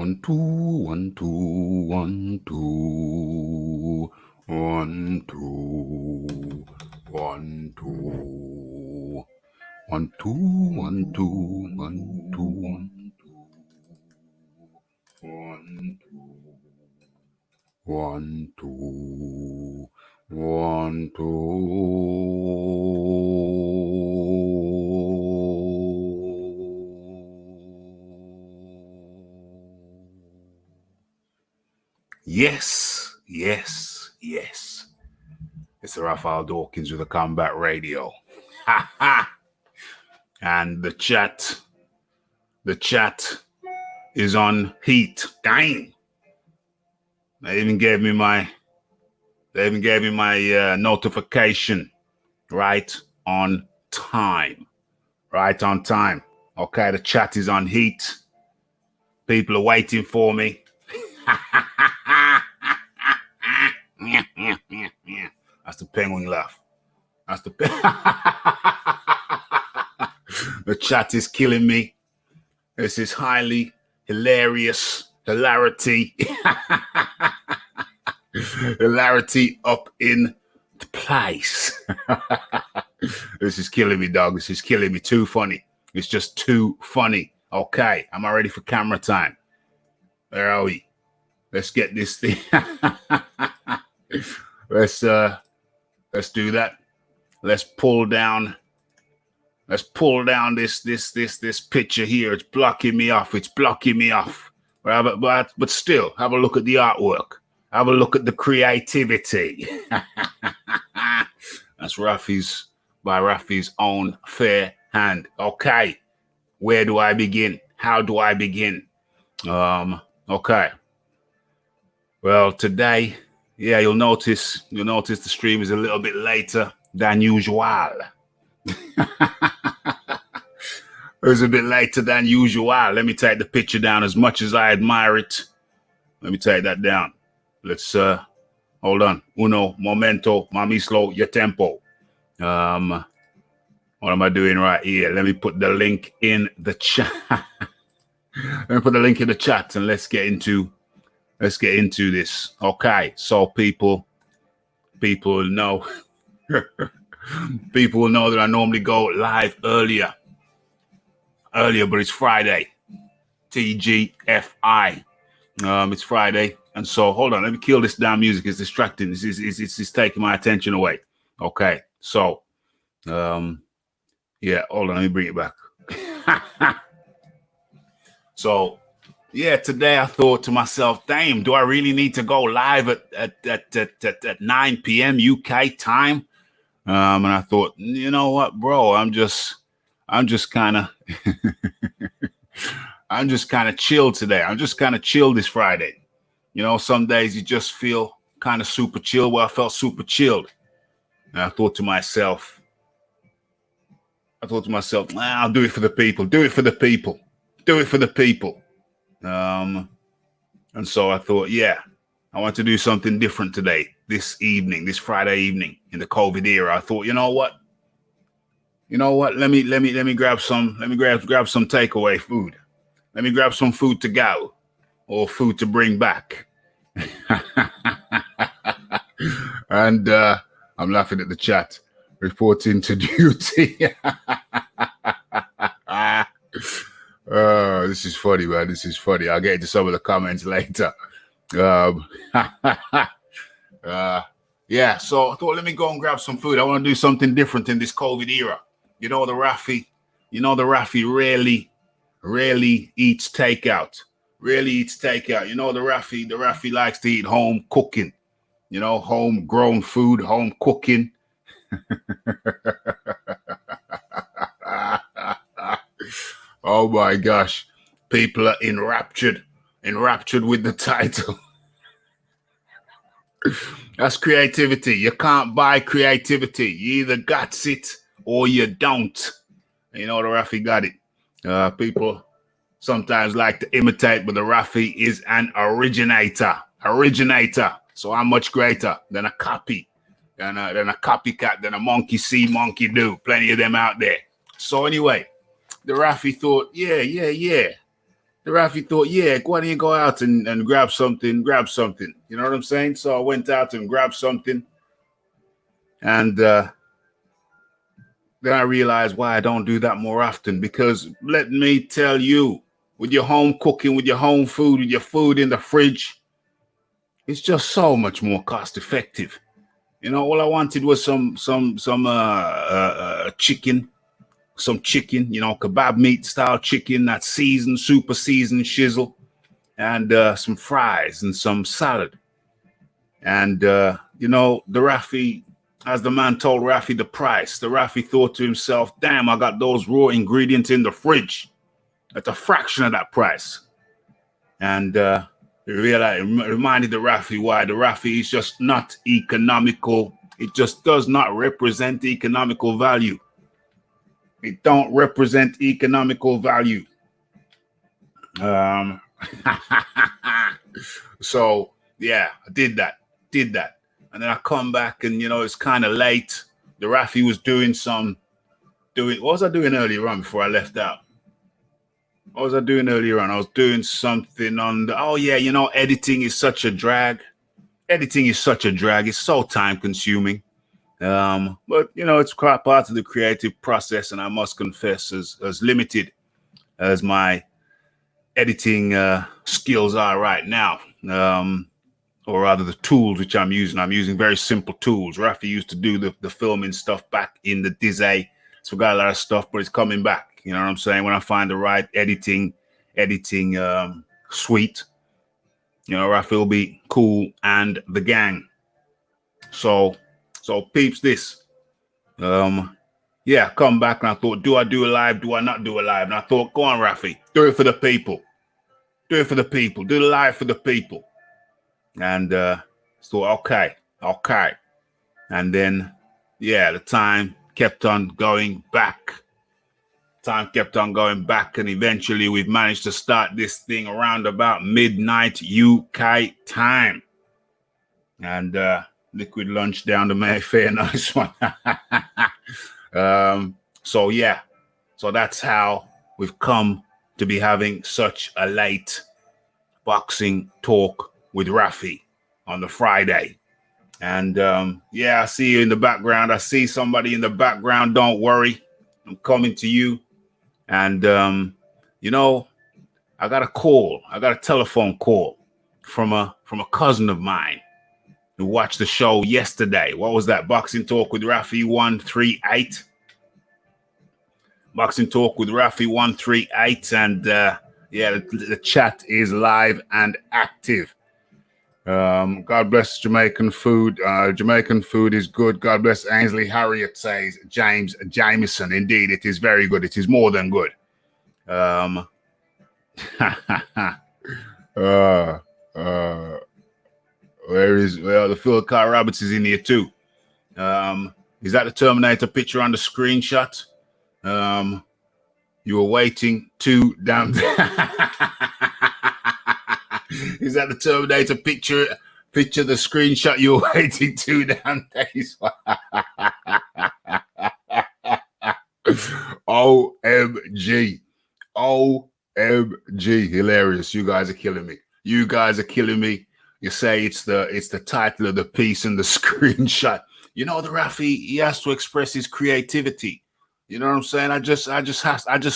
1 2 1 2 1 2 1 2 1 2 1 2 1 2 1 2 1 1 2 1 Yes, yes, yes. It's the Raphael Dawkins with the Combat Radio. Ha ha! And the chat is on heat. Dang! They even gave me my notification right on time. Right on time. Okay, the chat is on heat. People are waiting for me. That's the penguin laugh. That's the The chat is killing me. This is highly hilarious. Hilarity. Hilarity up in the place. This is killing me, dog. This is killing me. Too funny. It's just too funny. Okay, am I ready for camera time? Where are we? Let's get this thing. Let's do that. Let's pull down this picture here. It's blocking me off. But still, have a look at the artwork. Have a look at the creativity. That's by Raphie's own fair hand. Okay. Where do I begin? How do I begin? Okay. Well, today, yeah, you'll notice the stream is a little bit later than usual. It was a bit later than usual. Let me take the picture down. As much as I admire it, let me take that down. Let's hold on. Uno momento, mamislo, your tempo. What am I doing right here? Let me put the link in the chat. Let me put the link in the chat and let's get into this. Okay, so people know people will know that I normally go live earlier, but it's Friday. TGFI. It's Friday, and so hold on. Let me kill this damn music. It's distracting. It's taking my attention away. Okay, so yeah, hold on. Let me bring it back. So. Yeah, today I thought to myself, damn, do I really need to go live at 9 p.m. UK time? And I thought, you know what, bro, I'm just kind of chill today. I'm just kind of chill this Friday. You know, some days you just feel kind of super chill. Well, I felt super chilled. And I thought to myself, I'll do it for the people. Do it for the people. Do it for the people. And so I thought, yeah, I want to do something different today, this Friday evening in the COVID era. I thought, you know what? Let me grab some takeaway food. Let me grab some food to go or food to bring back. And I'm laughing at the chat, reporting to duty. This is funny, man. This is funny. I'll get into some of the comments later. Yeah, so I thought, let me go and grab some food. I want to do something different in this COVID era. You know, the Raphie rarely eats takeout. You know, the Raphie likes to eat home cooking. You know, homegrown food, home cooking. Oh my gosh. People are enraptured with the title. That's creativity. You can't buy creativity. You either got it or you don't. You know, the Raphie got it. People sometimes like to imitate, but the Raphie is an originator. So I'm much greater than a copy, than a copycat, than a monkey see, monkey do. Plenty of them out there. So anyway, the Raphie thought, yeah. The Raphie thought, yeah, why don't you go out and grab something, You know what I'm saying? So I went out and grabbed something. And then I realized why I don't do that more often. Because let me tell you, with your home cooking, with your home food, with your food in the fridge, it's just so much more cost effective. You know, all I wanted was some chicken, you know, kebab meat style chicken, that seasoned, super seasoned shizzle, and some fries and some salad. And, you know, the Raphie, as the man told Raphie the price, the Raphie thought to himself, damn, I got those raw ingredients in the fridge at a fraction of that price. And it reminded the Raphie why the Raphie is just not economical. It just does not represent economical value. It don't represent economical value. So yeah, I did that. And then I come back and, you know, it's kind of late. The Raphie was doing what was I doing earlier on before I left out? What was I doing earlier on? I was doing something on oh yeah, you know, editing is such a drag. It's so time consuming. But you know, it's quite part of the creative process, and I must confess, as limited as my editing skills are right now, or rather the tools which I'm using very simple tools. Raphie used to do the filming stuff back in the DDay. It's forgot a lot of stuff, but it's coming back. You know what I'm saying? When I find the right editing suite, you know, Raphie will be cool and the gang. So peeps this. Yeah, come back and I thought, do I do a live? Do I not do a live? And I thought, go on, Raphie, do it for the people. Do it for the people. Do the live for the people. And thought, okay. And then, yeah, the time kept on going back. And eventually we've managed to start this thing around about midnight UK time. And liquid lunch down to Mayfair, nice one. So yeah, so that's how we've come to be having such a late boxing talk with Raphie on the Friday. And yeah, I see you in the background. I see somebody in the background. Don't worry, I'm coming to you. And you know, I got a telephone call from a cousin of mine who watched the show yesterday. What was that? Boxing Talk with Raphie 138. Boxing Talk with Raphie 138. And yeah, the chat is live and active. God bless Jamaican food. Jamaican food is good. God bless Ainsley Harriet, says James Jamieson. Indeed, it is very good. It is more than good. The Phil Carr Roberts is in here too. Is that the Terminator picture on the screenshot? You were waiting 2 damn. Is that the Terminator picture? The screenshot you were waiting 2 damn days. OMG. Hilarious. You guys are killing me. You say it's the title of the piece and the screenshot. You know, the Raphie, he has to express his creativity. You know what I'm saying? I just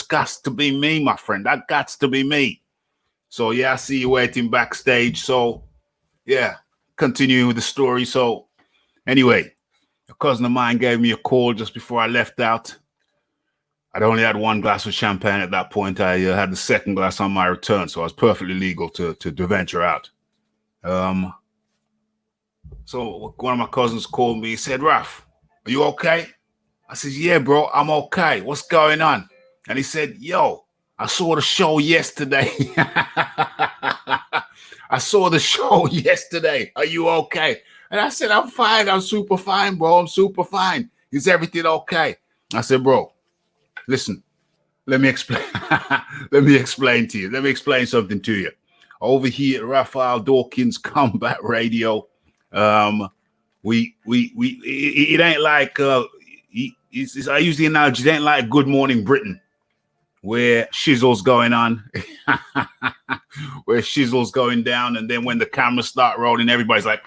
got to be me, my friend. I got to be me. So yeah, I see you waiting backstage. So yeah, continuing with the story. So anyway, a cousin of mine gave me a call just before I left out. I'd only had 1 glass of champagne at that point. I had the second glass on my return, so I was perfectly legal to venture out. So one of my cousins called me. He said, "Raph, are you okay?" I said, "Yeah, bro, I'm okay. What's going on?" And he said, "Yo, I saw the show yesterday." I saw the show yesterday. Are you okay? And I said, "I'm fine. I'm super fine, bro. I'm super fine. Is everything okay?" I said, "Bro, listen, let me explain. Let me explain something to you. Over here at Raphael Dawkins Combat Radio, it ain't like I use the analogy, it ain't like Good Morning Britain. where shizzle's going on, where shizzle's going down, and then when the cameras start rolling, everybody's like,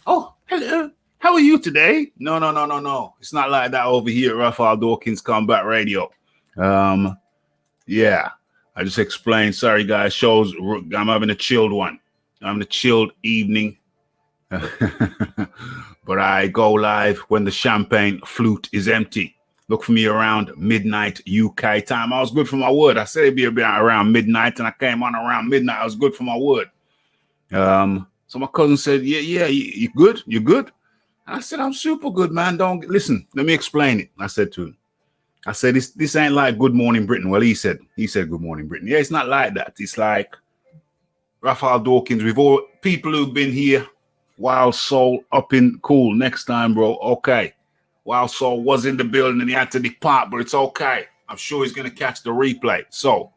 "Oh, hello, how are you today?" No. It's not like that over here at Raphie Dawkins Combat Radio. Yeah, I just explained. Sorry, guys. Shows. I'm having a chilled one. I'm having a chilled evening. But I go live when the champagne flute is empty. Look for me around midnight UK time. I was good for my word. I said it'd be around midnight, and I came on around midnight. I was good for my word. So my cousin said, yeah, you good? You good? And I said, I'm super good, man. Don't listen. Let me explain it. I said to him, I said, this ain't like Good Morning Britain. Well, he said Good Morning Britain. Yeah, it's not like that. It's like Raphie Dawkins. We've all people who've been here. Wild Soul up in cool. Next time, bro. Okay. Wild Soul was in the building and he had to depart, but it's okay. I'm sure he's going to catch the replay. So,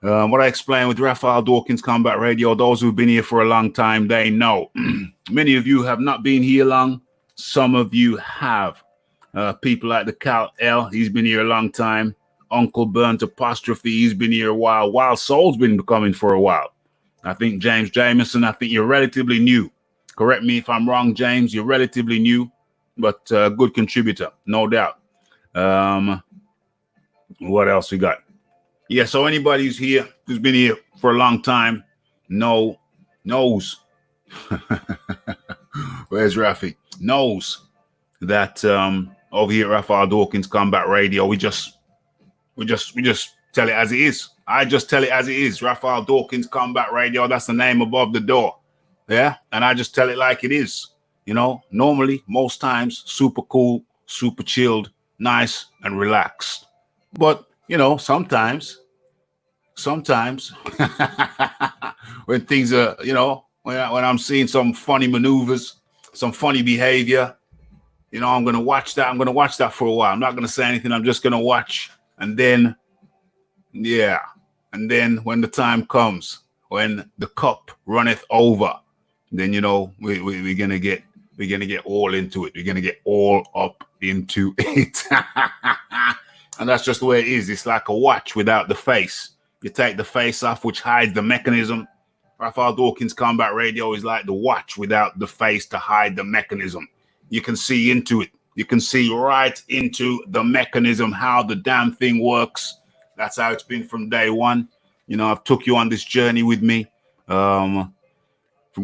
what I explained with Raphie Dawkins Combat Radio, those who've been here for a long time, they know. Many of you have not been here long. Some of you have. People like the Cal L, he's been here a long time. Uncle Burnt Apostrophe, he's been here a while. Wild Soul's been coming for a while. I think James Jameson, I think you're relatively new. Correct me if I'm wrong, James. You're relatively new, but good contributor, no doubt. What else we got? Yeah, so anybody who's here, who's been here for a long time, knows. Where's Raphie? Knows that over here at Raphie Dawkins Combat Radio, we just tell it as it is. I just tell it as it is. Raphie Dawkins Combat Radio, that's the name above the door. Yeah, and I just tell it like it is. You know, normally, most times, super cool, super chilled, nice, and relaxed. But, you know, sometimes, when things are, you know, when I'm seeing some funny maneuvers, some funny behavior, you know, I'm going to watch that. I'm going to watch that for a while. I'm not going to say anything. I'm just going to watch. And then, yeah. And then when the time comes, when the cup runneth over, then, you know, we're going to get all into it. We're going to get all up into it. And that's just the way it is. It's like a watch without the face. You take the face off, which hides the mechanism. Raphie Dawkins Combat Radio is like the watch without the face to hide the mechanism. You can see into it. You can see right into the mechanism, how the damn thing works. That's how it's been from day one. You know, I've took you on this journey with me. From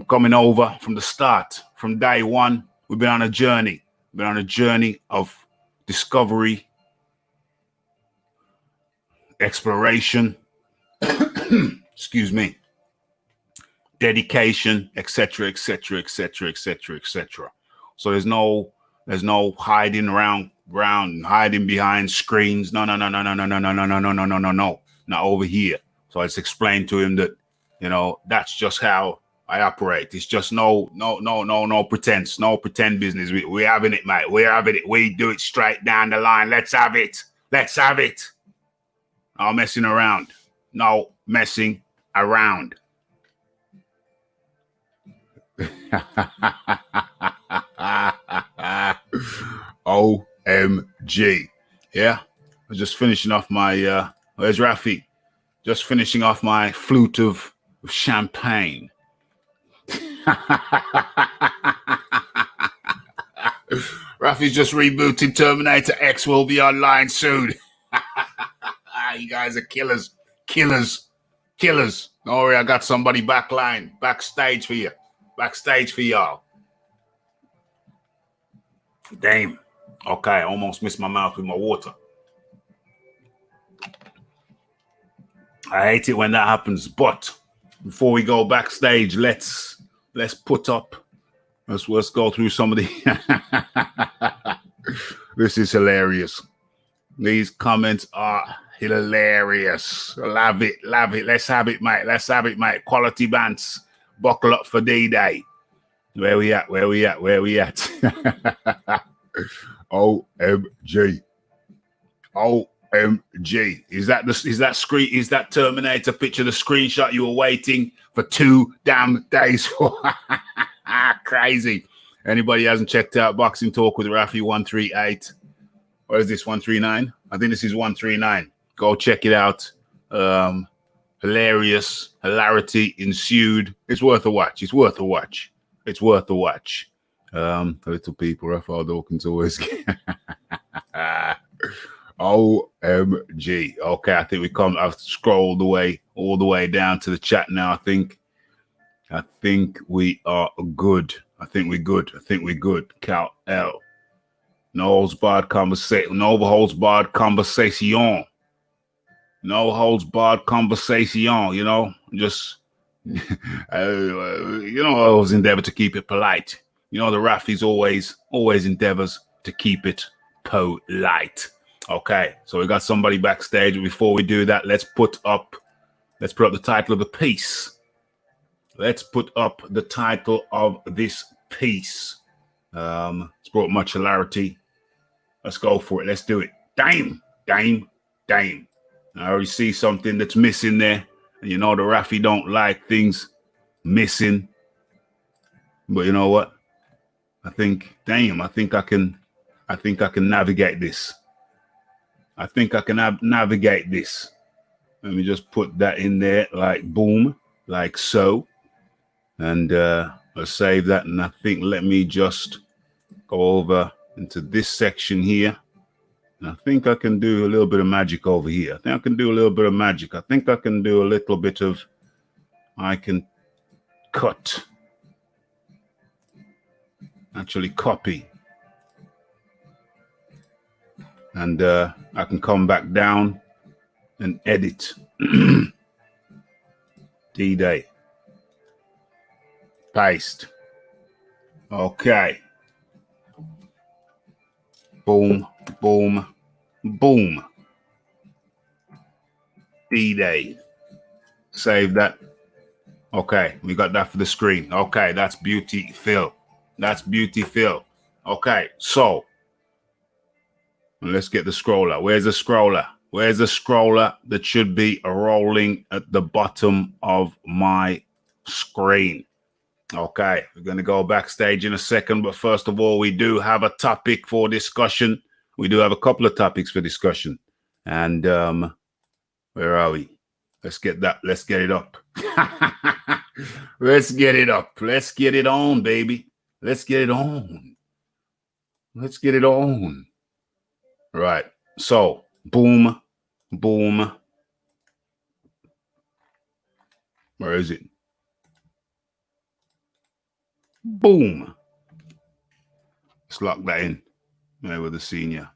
coming over, from the start, from day one, we've been on a journey. We've been on a journey of discovery, exploration, excuse me, dedication, etc. So there's no hiding around, hiding behind screens. No, not over here. So I just explained to him that, you know, that's just how I operate. It's just no pretense, no pretend business. We're having it, mate. We're having it. We do it straight down the line. Let's have it. No messing around. No messing around. OMG. Yeah. I was just finishing off my where's Raphie? Just finishing off my flute of champagne. Raphie's just rebooted. Terminator X will be online soon. You guys are killers. Don't worry, I got somebody backstage for you. Backstage for y'all. Damn. Okay, I almost missed my mouth with my water. I hate it when that happens, but before we go backstage, let's put up. Let's go through some of the. This is hilarious. These comments are hilarious. Love it. Let's have it, mate. Quality bands. Buckle up for DDay. Where we at? OMG. Is that Terminator picture the screenshot you were waiting for 2 damn days for? Crazy. Anybody hasn't checked out Boxing Talk with Raphie 138? Or is this 139? I think this is 139. Go check it out. Hilarity ensued. It's worth a watch. It's worth a watch. It's worth a watch. Little people, Raphie Dawkins always. OMG. Okay, I think I've scrolled all the way down to the chat now. I think we are good. I think we're good. Cal L. No holds barred conversation. No holds barred conversation. No holds barred conversation. You know, just I always endeavor to keep it polite. You know, the Raphie's always endeavors to keep it polite. Okay, so we got somebody backstage. Before we do that, let's put up the title of the piece. Let's put up the title of this piece. It's brought much hilarity. Let's go for it. Let's do it. Dame. I already see something that's missing there. And you know the Raphie don't like things missing. But you know what? I think I can navigate this. Navigate this. Let me just put that in there like boom, like so. And I'll save that. And I think let me just go over into this section here. And I think I can do a little bit of magic over here. I think I can do a little bit of magic. I think I can do a little bit of, I can cut. Actually copy. And I can come back down and edit. DDay. Paste. Okay. Boom, boom, boom. DDay. Save that. Okay, we got that for the screen. Okay, that's beautiful. That's beautiful. Okay, so let's get the scroller. Where's the scroller? Where's the scroller that should be rolling at the bottom of my screen? Okay, we're going to go backstage in a second, but first of all, we do have a topic for discussion. We do have a couple of topics for discussion. And where are we? Let's get that. Let's get it up. Let's get it up. Let's get it on, baby. Let's get it on. Let's get it on. Right. So, boom, boom. Where is it? Boom. Let's lock that in. Mayweather Senior.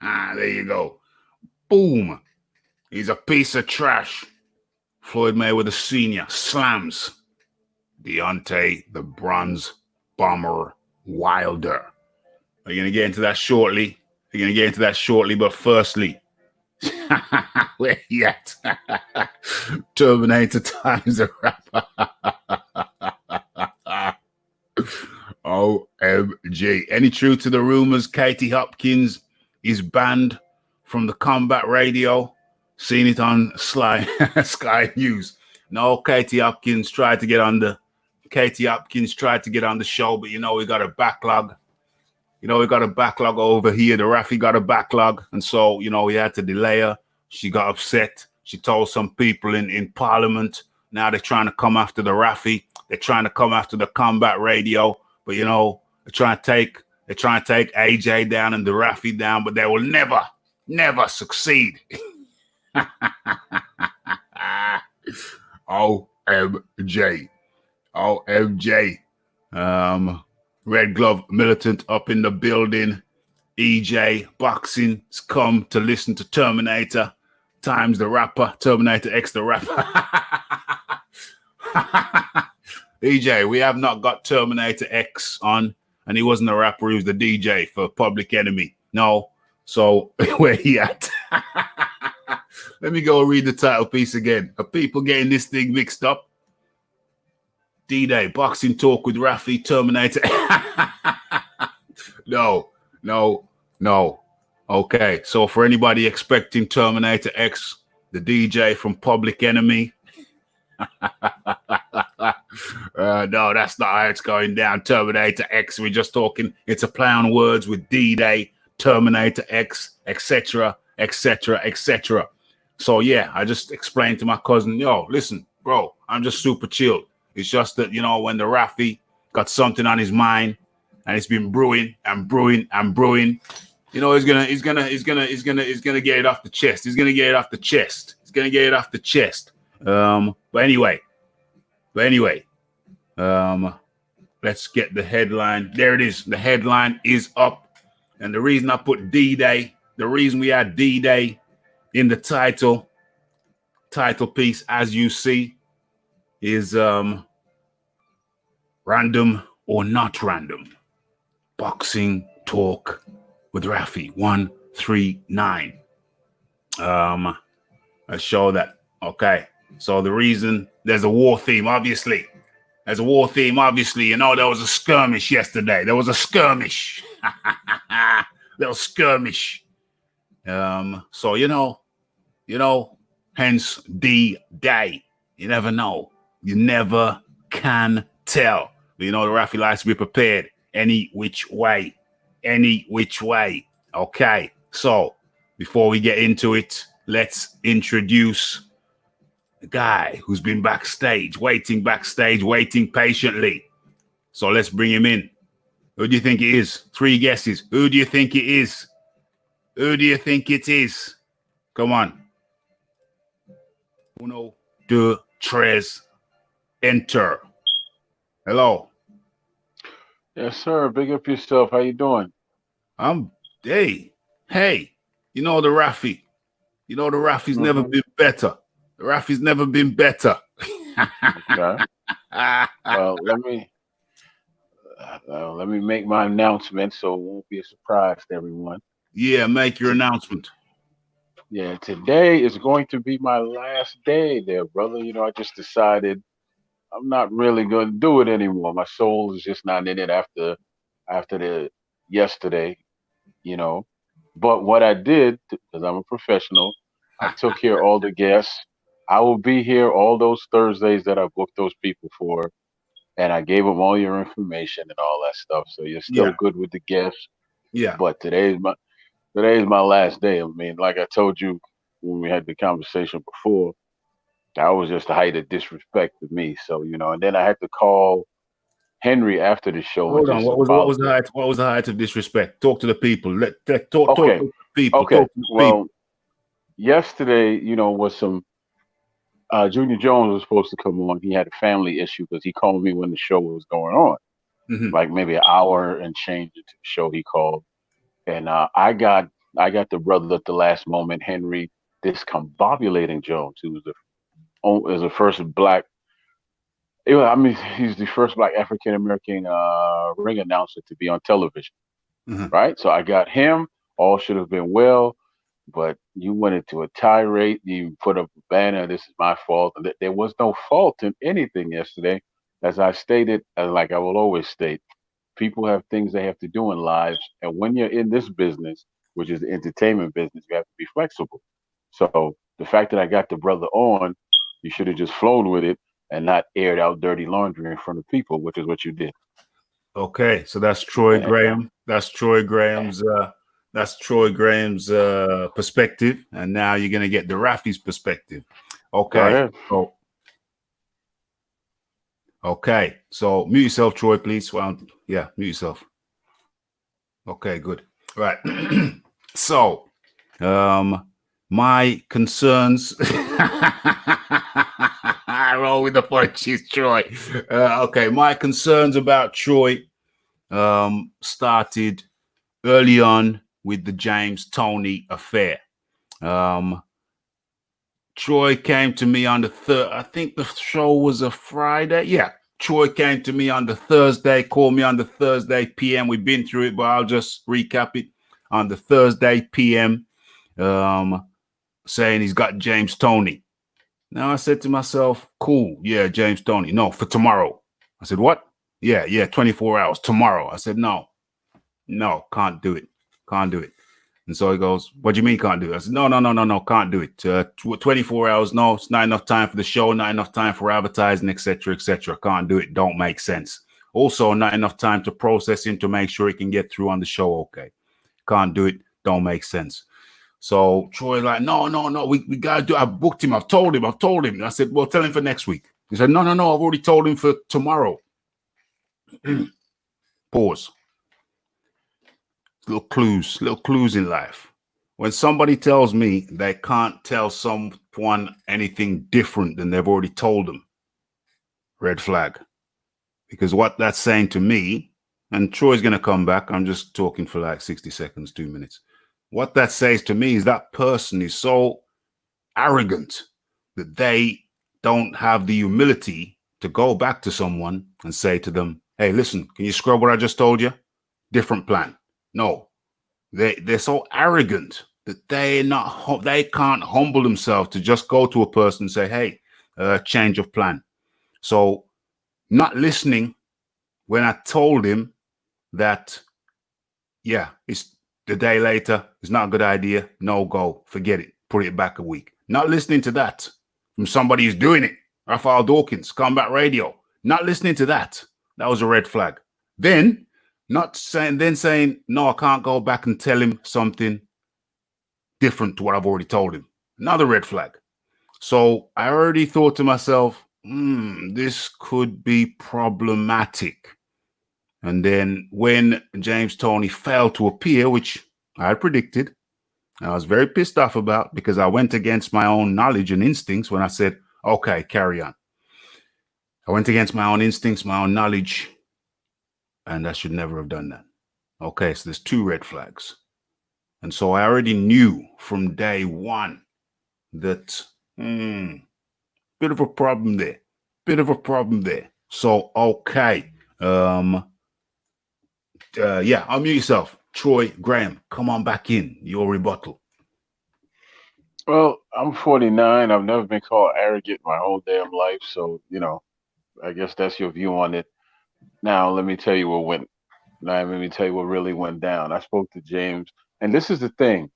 There you go. Boom. He's a piece of trash. Floyd Mayweather Senior slams Deontay the Bronze Bomber Wilder. We're going to get into that shortly. But firstly, where you at? Terminator times the rapper. OMG. Any truth to the rumors Katie Hopkins is banned from the combat radio? Seen it on Sky News. No, Katie Hopkins tried to get on the show, but you know we got a backlog. Over here. The Raphie got a backlog, and so you know we had to delay her. She got upset. She told some people in Parliament. Now they're trying to come after the Raphie. They're trying to come after the combat radio, but you know they're trying to take AJ down and the Raphie down, but they will never succeed. OMG. Red Glove Militant up in the building. EJ Boxing's come to listen to Terminator times the rapper. Terminator X the rapper. EJ, we have not got Terminator X on, and he wasn't a rapper, he was the DJ for Public Enemy. No. So where he at? Let me go read the title piece again. Are people getting this thing mixed up? DDay, boxing talk with Raphie, Terminator. No. Okay, so for anybody expecting Terminator X, the DJ from Public Enemy. No, that's not how it's going down. Terminator X, we're just talking. It's a play on words with DDay, Terminator X, etc. etc., etc. So yeah, I just explained to my cousin, yo, listen, bro, I'm just super chilled. It's just that, when the Raphie got something on his mind and it's been brewing and brewing and brewing, he's gonna get it off the chest. He's gonna get it off the chest. He's gonna get it off the chest. But anyway, let's get the headline. There it is. The headline is up. And the reason I put DDay, the reason we had DDay in the title piece, as you see, is random or not random. Boxing talk with Raphie 139. Let's show that. Okay. So the reason there's a war theme, obviously. There was a skirmish yesterday. There was a skirmish. Little skirmish. So hence DDay. You never know. You never can tell. But the Raphie likes to be prepared any which way. Okay. So before we get into it, let's introduce the guy who's been waiting patiently. So let's bring him in. Who do you think it is? 3 guesses. Who do you think it is? Come on. Uno, deux, tres, enter. Hello. Yes, sir. Big up yourself. How you doing? Hey. The Raphie. The Raphie's never been better. The Raphie's never been better. Okay. Well, let me make my announcement so it won't be a surprise to everyone. Yeah, make your announcement. Yeah, today is going to be my last day there, brother. I just decided I'm not really going to do it anymore. My soul is just not in it after the yesterday, But what I did, because I'm a professional, I took care of all the guests. I will be here all those Thursdays that I booked those people for, and I gave them all your information and all that stuff. So you're still good with the guests. Yeah. But today's my last day. I mean, like I told you when we had the conversation before, that was just the height of disrespect to me. So and then I had to call Henry after the show. Hold on. What was the height of disrespect? Talk to the people. Talk to the people. Okay. Well, yesterday, was some. Junior Jones was supposed to come on. He had a family issue because he called me when the show was going on, like maybe an hour and change into the show. He called, and I got the brother at the last moment, Henry, discombobulating Jones, who was the first black. He's the first black African American ring announcer to be on television, right? So I got him. All should have been well. But you went into a tirade. You put up a banner. This is my fault. There was no fault in anything yesterday. As I stated, and like I will always state, people have things they have to do in lives. And when you're in this business, which is the entertainment business, you have to be flexible. So the fact that I got the brother on, you should have just flown with it and not aired out dirty laundry in front of people, which is what you did. Okay. So that's Troy Graham. That's Troy Graham's perspective, and now you're gonna get the Raphie's perspective. Okay. Okay. So mute yourself, Troy, please. Well, yeah, mute yourself. Okay, good. Right. So, my concerns. I roll with the punches, Troy. Okay, my concerns about Troy started early on with the James Toney affair. Troy came to me on the third. I think the show was a Friday. Yeah, Troy came to me on the Thursday, called me on the Thursday PM. We've been through it, but I'll just recap it. On the Thursday PM, saying he's got James Toney. Now I said to myself, cool, yeah, James Toney. No, for tomorrow. I said, what? Yeah, 24 hours, tomorrow. I said, no, can't do it. And so he goes, what do you mean can't do it? I said, no, can't do it. 24 hours, no, it's not enough time for the show, not enough time for advertising, etc., etc. Can't do it, don't make sense. Also, not enough time to process him to make sure he can get through on the show, okay. Can't do it, don't make sense. So Troy's like, no, we gotta do. I booked him. I've told him. And I said, well, tell him for next week. He said, no, I've already told him for tomorrow. Pause. Little clues in life. When somebody tells me they can't tell someone anything different than they've already told them, red flag. Because what that's saying to me, and Troy's going to come back, I'm just talking for like 60 seconds, 2 minutes. What that says to me is that person is so arrogant that they don't have the humility to go back to someone and say to them, hey, listen, can you scrub what I just told you? Different plan. No, they're so arrogant that they can't humble themselves to just go to a person and say, hey, change of plan. So not listening when I told him that, yeah, it's the day later, it's not a good idea, no go, forget it, put it back a week. Not listening to that from somebody who's doing it. Raphael Dawkins, Combat Radio. Not listening to that. That was a red flag. Then saying, no, I can't go back and tell him something different to what I've already told him. Another red flag. So I already thought to myself, this could be problematic. And then when James Toney failed to appear, which I had predicted, I was very pissed off about because I went against my own knowledge and instincts when I said, okay, carry on. I went against my own instincts, my own knowledge, and I should never have done that. Okay, so there's 2 red flags. And so I already knew from day one that bit of a problem there. So, okay. Unmute yourself. Troy, Graham, come on back in. Your rebuttal. Well, I'm 49. I've never been called arrogant my whole damn life. So, I guess that's your view on it. Now, let me tell you what really went down. I spoke to James, and this is the thing.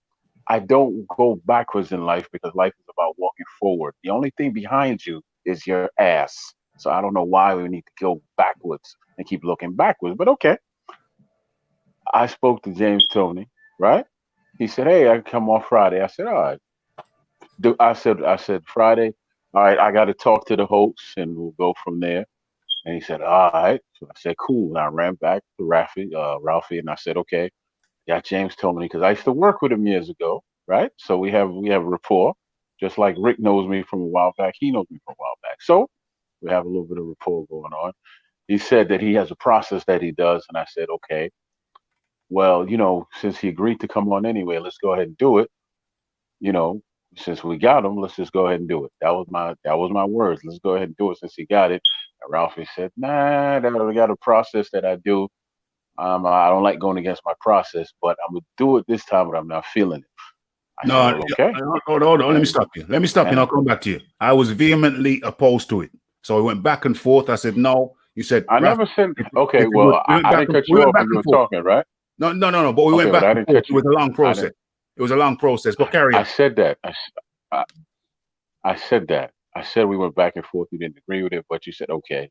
I don't go backwards in life because life is about walking forward. The only thing behind you is your ass. So I don't know why we need to go backwards and keep looking backwards, but okay. I spoke to James Toney, right? He said, hey, I can come on Friday. I said, all right. I said Friday, all right, I got to talk to the hosts and we'll go from there. And he said, all right. So I said, cool. And I ran back to Raphie, and I said, okay. Yeah, James told me because I used to work with him years ago, right? So we have rapport, just like Rick knows me from a while back. He knows me from a while back. So we have a little bit of rapport going on. He said that he has a process that he does, and I said, okay. Well, since he agreed to come on anyway, let's go ahead and do it. You know, since we got him, let's just go ahead and do it. That was my words. Let's go ahead and do it since he got it. And Ralphie said, nah, we got a process that I do. I don't like going against my process, but I'm gonna do it this time, but I'm not feeling it. I said, well, okay. Hold on. Let me stop you. And I'll come back to you. I was vehemently opposed to it. So we went back and forth. I said, no. You said, I never said, okay, well, I didn't cut you off when you were talking, right? No. But we went back and forth. It was a long process. But carry on. I said that. I said that. I said we went back and forth. You didn't agree with it, but you said, okay,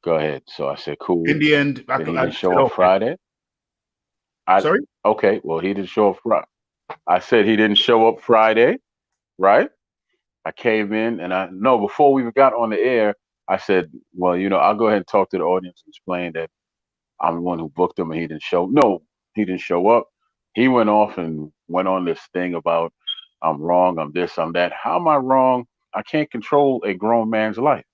go ahead. So I said, cool. In the end, he didn't show up Friday. Sorry? Okay, well, he didn't show up Friday. I said he didn't show up Friday, right? I came in and before we got on the air, I said, well, I'll go ahead and talk to the audience and explain that I'm the one who booked him and he didn't show. No, he didn't show up. He went off and went on this thing about I'm wrong, I'm this, I'm that. How am I wrong? I can't control a grown man's life.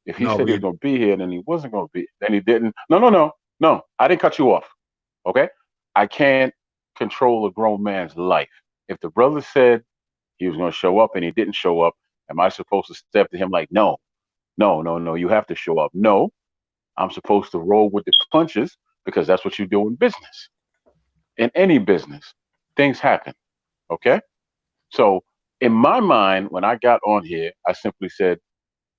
If he said he was going to be here, then he wasn't going to be. Then he didn't. No. I didn't cut you off. Okay? I can't control a grown man's life. If the brother said he was going to show up and he didn't show up, am I supposed to step to him like, no, you have to show up? No, I'm supposed to roll with the punches because that's what you do in business. In any business, things happen. Okay? So in my mind, when I got on here, I simply said,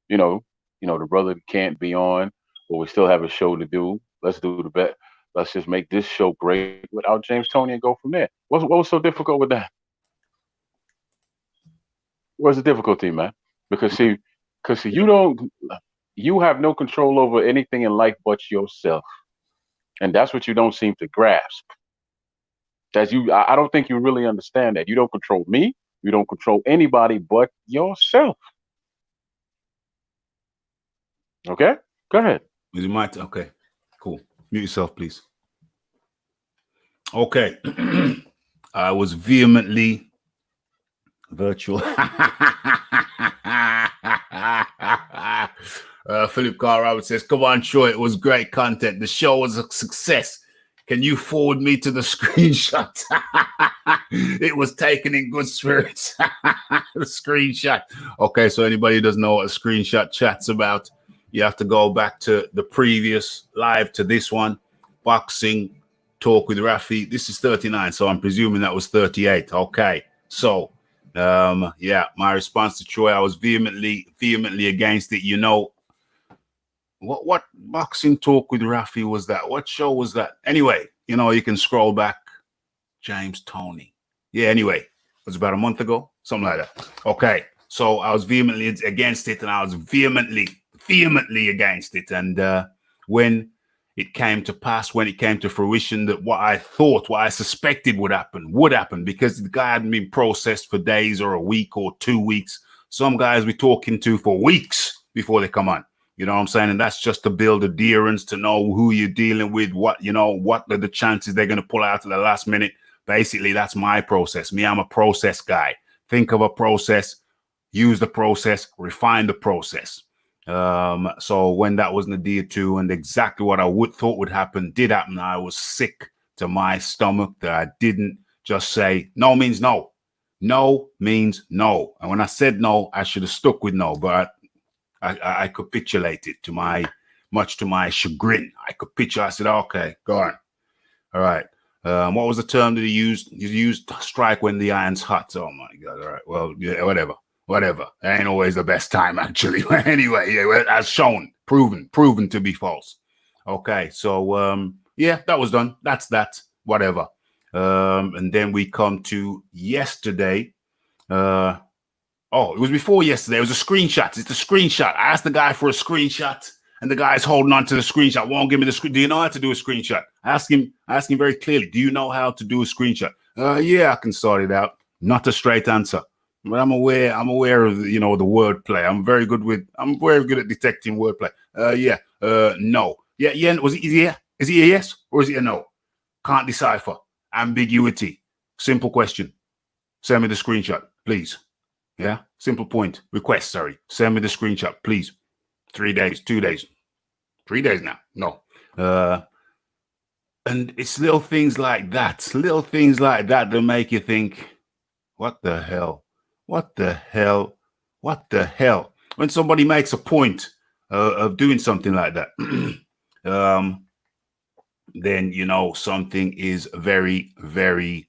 the brother can't be on, but we still have a show to do. Let's do the bet. Let's just make this show great without James Toney and go from there. What was so difficult with that? What's the difficulty, man? Because you have no control over anything in life but yourself. And that's what you don't seem to grasp. That's you. I don't think you really understand that. You don't control me. You don't control anybody but yourself. Okay? Go ahead. Is it my okay, cool. Mute yourself, please. Okay. I was vehemently virtual. Philip Carr Robert says, come on, Troy, it was great content. The show was a success. Can you forward me to the screenshot? It was taken in good spirits. The screenshot. Okay, so anybody who doesn't know what a screenshot chat's about, you have to go back to the previous live to this one. Boxing Talk with Raphie. This is 39, so I'm presuming that was 38. Okay, so yeah, my response to Troy, I was vehemently against it. You know, what Boxing Talk with Raphie was that? What show was that? Anyway, you know, you can scroll back. James Tony. Yeah, anyway, it was about a month ago, something like that. Okay, so I was vehemently against it, and I was vehemently against it. And when it came to pass, when it came to fruition, that what I thought, what I suspected would happen, because the guy hadn't been processed for days or a week or 2 weeks. Some guys we're talking to for weeks before they come on. You know what I'm saying? And that's just to build adherence, to know who you're dealing with, what are the chances they're going to pull out at the last minute. Basically, that's my process. Me, I'm a process guy. Think of a process, use the process, refine the process. So when that wasn't adhered to, and exactly what I thought would happen did happen, I was sick to my stomach that I didn't just say no means no. No means no. And when I said no, I should have stuck with no, but I capitulated much to my chagrin. I capitulated. I said, okay, go on. All right. What was the term that he used? He used strike when the iron's hot. Oh my God. All right. Well, yeah, whatever. It ain't always the best time, actually. Anyway, yeah, as shown, proven to be false. Okay. So, yeah, that was done. That's that. Whatever. And then we come to yesterday. Oh, it was before yesterday. It was a screenshot. It's a screenshot. I asked the guy for a screenshot, and the guy's holding on to the screenshot. Won't give me the screen. Do you know how to do a screenshot? I asked him very clearly. Do you know how to do a screenshot? Yeah, I can sort it out. Not a straight answer, but I'm aware of the wordplay. I'm very good at detecting wordplay. Yeah. No. Yeah. Yeah. Was it yeah? Is it a yes or is it a no? Can't decipher. Ambiguity. Simple question. Send me the screenshot, please. Yeah, simple point. Request, sorry. Send me the screenshot, please. 3 days, 2 days. 3 days now. No. And it's little things like that that make you think, what the hell? What the hell? What the hell? When somebody makes a point of doing something like that, then you know something is very, very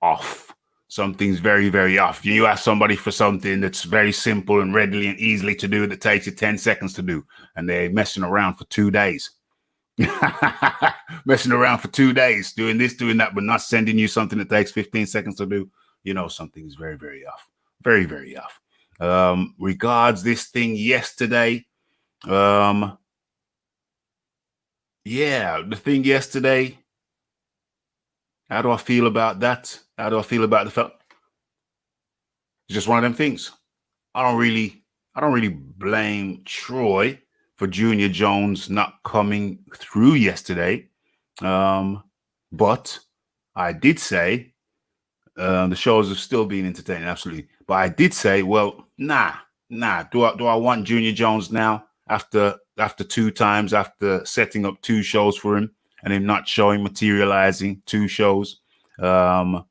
off. Something's very, very off. You ask somebody for something that's very simple and readily and easily to do that takes you 10 seconds to do, and they're messing around for 2 days. Messing around for 2 days, doing this, doing that, but not sending you something that takes 15 seconds to do. You know, something is very, very off. Very, very off. Regards this thing yesterday. Yeah, the thing yesterday. How do I feel about that? How do I feel about the fact? It's just one of them things. I don't really blame Troy for Junior Jones not coming through yesterday. But I did say the shows have still been entertaining, absolutely. But I did say, well, nah. Do I want Junior Jones now after 2 times, after setting up 2 shows for him? And him not showing, materializing 2 shows. Nah,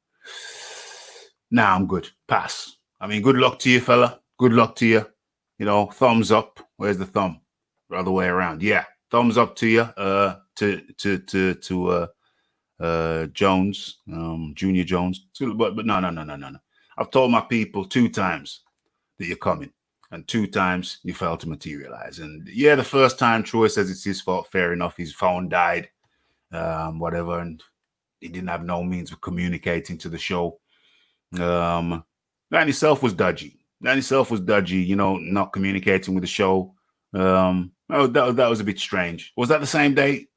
I'm good. Pass. I mean, good luck to you, fella. Good luck to you. You know, thumbs up. Where's the thumb? The other way around. Yeah, thumbs up to you. To Jones, Junior Jones. But no. I've told my people 2 times that you're coming, and 2 times you failed to materialize. And yeah, the first time Troy says it's his fault. Fair enough. His phone died. Whatever, and he didn't have no means of communicating to the show. That in itself was dodgy. You know, not communicating with the show. That was a bit strange. Was that the same day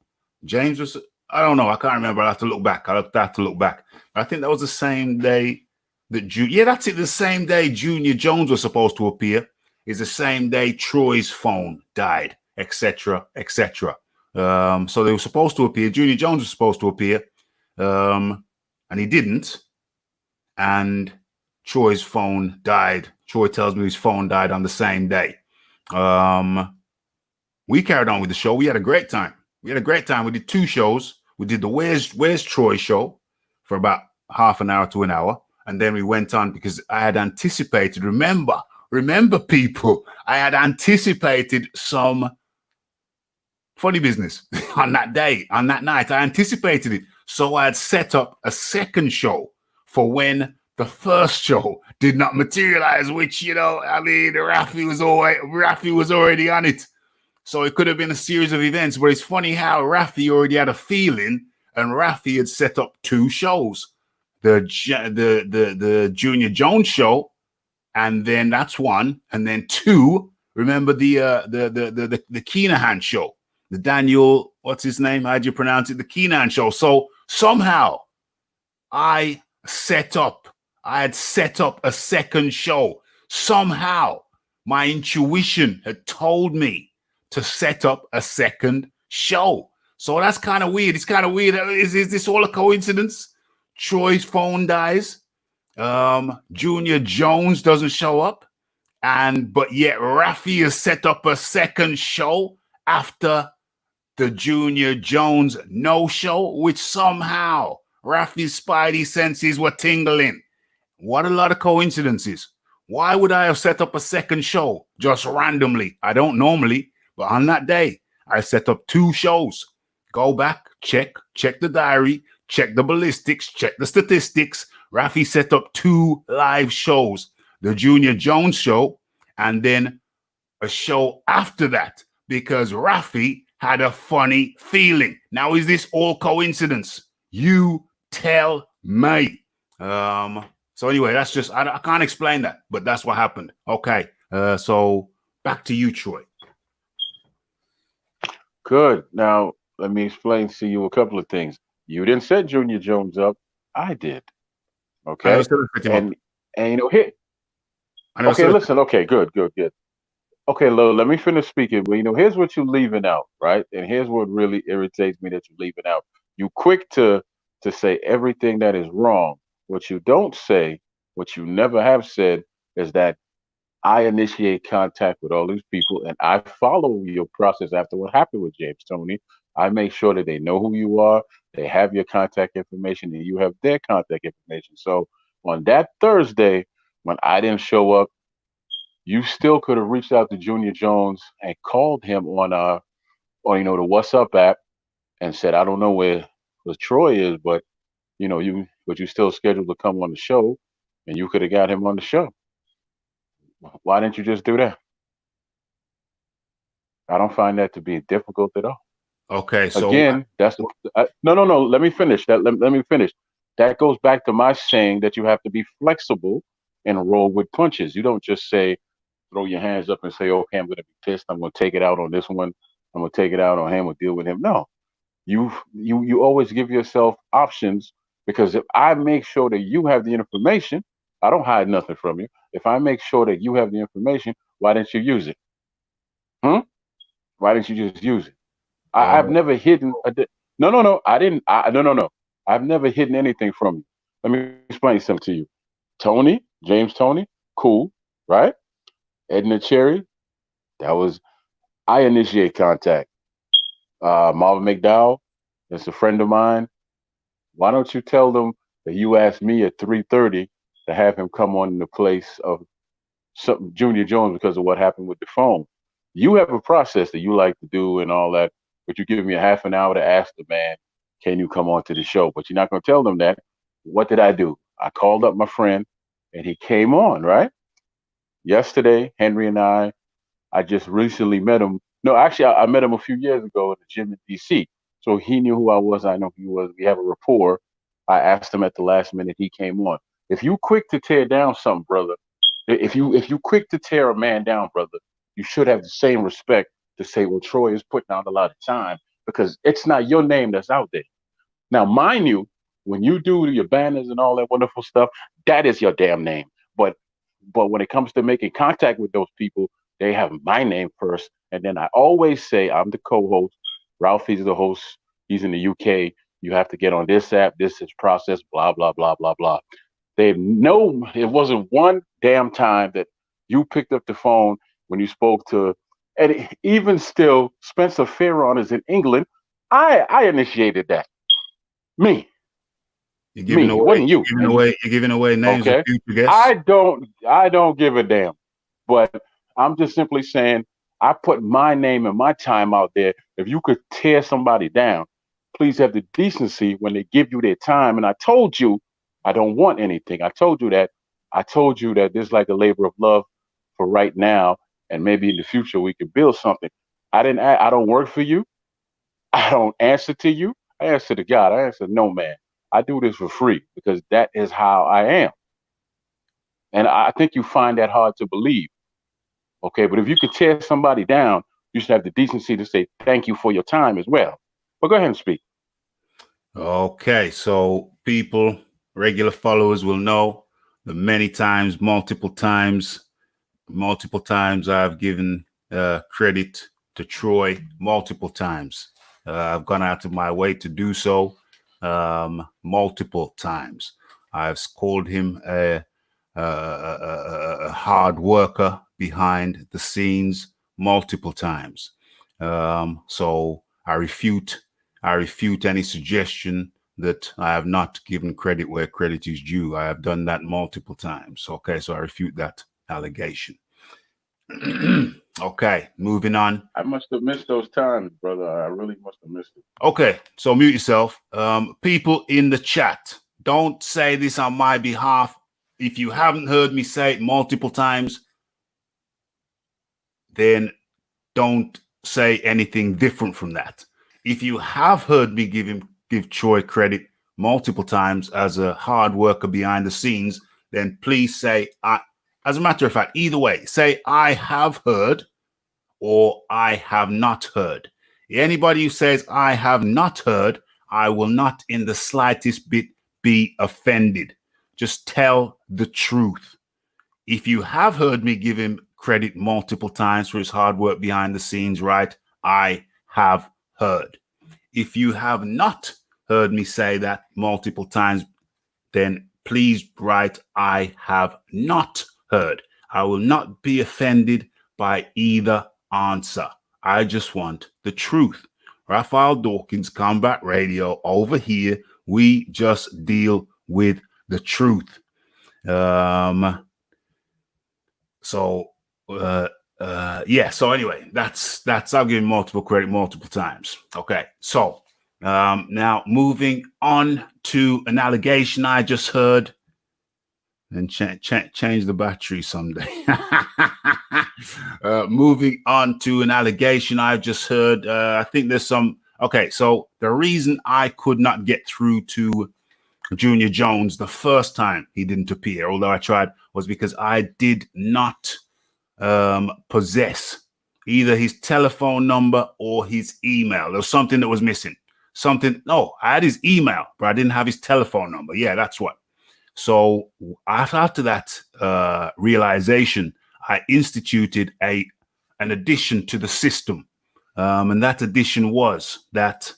James was? I don't know. I can't remember. I'll have to look back. I'll have to look back. I think that was the same day that that's it. The same day Junior Jones was supposed to appear is the same day Troy's phone died, etc., etc. So they were supposed to appear. Junior Jones was supposed to appear, and he didn't. And Troy's phone died. Troy tells me his phone died on the same day. We carried on with the show. We had a great time. We did 2 shows. We did the Where's Troy show for about half an hour to an hour. And then we went on because I had anticipated, remember people, I had anticipated some funny business on that day, on that night. I anticipated it. So I had set up a second show for when the first show did not materialize, which, Raphie was already on it. So it could have been a series of events, but it's funny how Raphie already had a feeling, and Raphie had set up 2 shows, the Junior Jones show, and then that's 1, and then 2. Remember the Keenahan show, the Daniel, what's his name? How'd you pronounce it? The Keenan show. So somehow I had set up a second show. Somehow my intuition had told me to set up a second show. So that's kind of weird. It's kind of weird. Is this all a coincidence? Troy's phone dies. Junior Jones doesn't show up. But yet Raphie has set up a second show after the Junior Jones no-show, which somehow Raphie's spidey senses were tingling. What a lot of coincidences. Why would I have set up a second show just randomly? I don't normally. But on that day, I set up 2 shows. Go back, check the diary, check the ballistics, check the statistics. Raphie set up 2 live shows, the Junior Jones show, and then a show after that, because Raphie had a funny feeling. Now, is this all coincidence? You tell me. So anyway, that's just, I can't explain that, but that's what happened. Okay, so back to you, Troy. Good. Now, let me explain to you a couple of things. You didn't set Junior Jones up. I did. Okay. And here. Okay, listen. Okay, good. Okay, let me finish speaking. But here's what you're leaving out, right? And here's what really irritates me that you're leaving out. You quick to say everything that is wrong. What you don't say, what you never have said, is that I initiate contact with all these people, and I follow your process after what happened with James Tony. I make sure that they know who you are, they have your contact information, and you have their contact information. So on that Thursday, when I didn't show up, you still could have reached out to Junior Jones and called him on the WhatsApp app and said, I don't know where Troy is, but you still scheduled to come on the show, and you could have got him on the show. Why didn't you just do that? I don't find that to be difficult at all. Okay, so again, that's no. Let me finish. Let me finish. That goes back to my saying that you have to be flexible and roll with punches. You don't just throw your hands up and say, "Okay, I'm going to be pissed. I'm going to take it out on this one. I'm going to take it out on him or deal with him." No, you always give yourself options, because if I make sure that you have the information, I don't hide nothing from you. If I make sure that you have the information, why didn't you use it? Why didn't you just use it? I've never hidden. No. I didn't. No. I've never hidden anything from you. Let me explain something to you. Tony, James Tony, cool, right? Edna Cherry, I initiate contact. Marvin McDowell, that's a friend of mine. Why don't you tell them that you asked me at 3:30 to have him come on in the place of Junior Jones because of what happened with the phone? You have a process that you like to do and all that, but you give me a half an hour to ask the man, can you come on to the show? But you're not going to tell them that. What did I do? I called up my friend and he came on, right? Yesterday, Henry and I just recently met him. No, actually, I met him a few years ago at the gym in DC. So he knew who I was. I know who he was. We have a rapport. I asked him at the last minute. He came on. If you quick to tear down something, brother, if you quick to tear a man down, brother, you should have the same respect to say, well, Troy is putting out a lot of time, because it's not your name that's out there. Now, mind you, when you do your banners and all that wonderful stuff, that is your damn name. But when it comes to making contact with those people, they have my name first. And then I always say I'm the co-host. Ralphie's the host. He's in the UK. You have to get on this app. This is process, blah, blah, blah, blah, blah. They know it wasn't one damn time that you picked up the phone when you spoke to, and even still, Spencer Fearon is in England. I initiated that. Me. You're giving Me. It away. wasn't you. You're giving away names of Okay. future guests. I don't give a damn. But I'm just simply saying I put my name and my time out there. If you could tear somebody down, please have the decency when they give you their time. And I told you I don't want anything. I told you that. I told you that this is like a labor of love for right now, and maybe in the future we could build something. I don't work for you. I don't answer to you. I answer to God. I answer to no man. I do this for free because that is how I am. And I think you find that hard to believe. Okay, but if you could tear somebody down, you should have the decency to say thank you for your time as well. But go ahead and speak. Okay, so people, regular followers will know the many times, multiple times I've given credit to Troy multiple times. I've gone out of my way to do so multiple times. I've called him a hard worker behind the scenes multiple times. So I refute any suggestion that I have not given credit where credit is due. I have done that multiple times. Okay, so I refute that allegation. Okay, moving on. I must have missed those times, brother. I really must have missed it. Okay, so mute yourself. People in the chat, don't say this on my behalf. If you haven't heard me say it multiple times, then don't say anything different from that. If you have heard me give Troy credit multiple times as a hard worker behind the scenes, then please say, as a matter of fact, either way, say I have heard or I have not heard. Anybody who says I have not heard, I will not in the slightest bit be offended. Just tell the truth. If you have heard me give him credit multiple times for his hard work behind the scenes, right? I have heard. If you have not heard me say that multiple times, then please write, I have not heard. I will not be offended by either answer. I just want the truth. Raphael Dawkins, Combat Radio, over here, we just deal with the truth. So anyway, that's I'll give him multiple credit multiple times. Okay, so now moving on to an allegation I just heard, and change the battery someday. Moving on to an allegation I've just heard. I think there's some. Okay, so the reason I could not get through to Junior Jones the first time he didn't appear, although I tried, was because I did not possess either his telephone number or his email. There was something that was missing. No, I had his email, but I didn't have his telephone number. Yeah, that's what. So after that realization, I instituted an addition to the system. And that addition was that,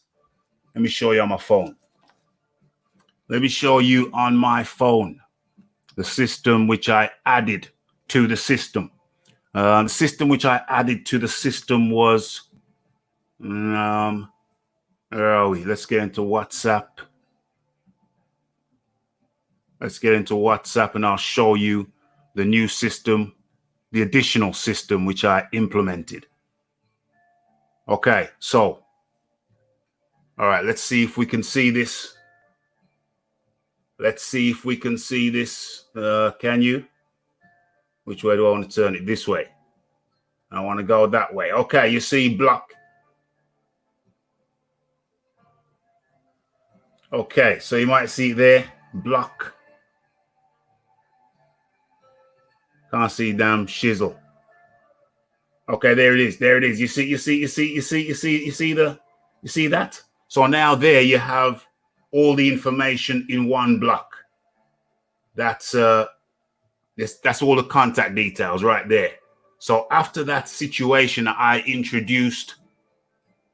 let me show you on my phone. Let me show you on my phone the system which I added to the system. The system which I added to the system was, where are we? Let's get into WhatsApp. Let's get into WhatsApp and I'll show you the new system, the additional system which I implemented. Okay, so, all right, let's see if we can see this. Let's see if we can see this. Can you? Which way do I want to turn it? This way. I want to go that way. Okay, you see block. Okay, so you might see there, block. Can't see damn shizzle. Okay, there it is. There it is. You see that? So now there you have all the information in one block. That's all the contact details right there. So after that situation, I introduced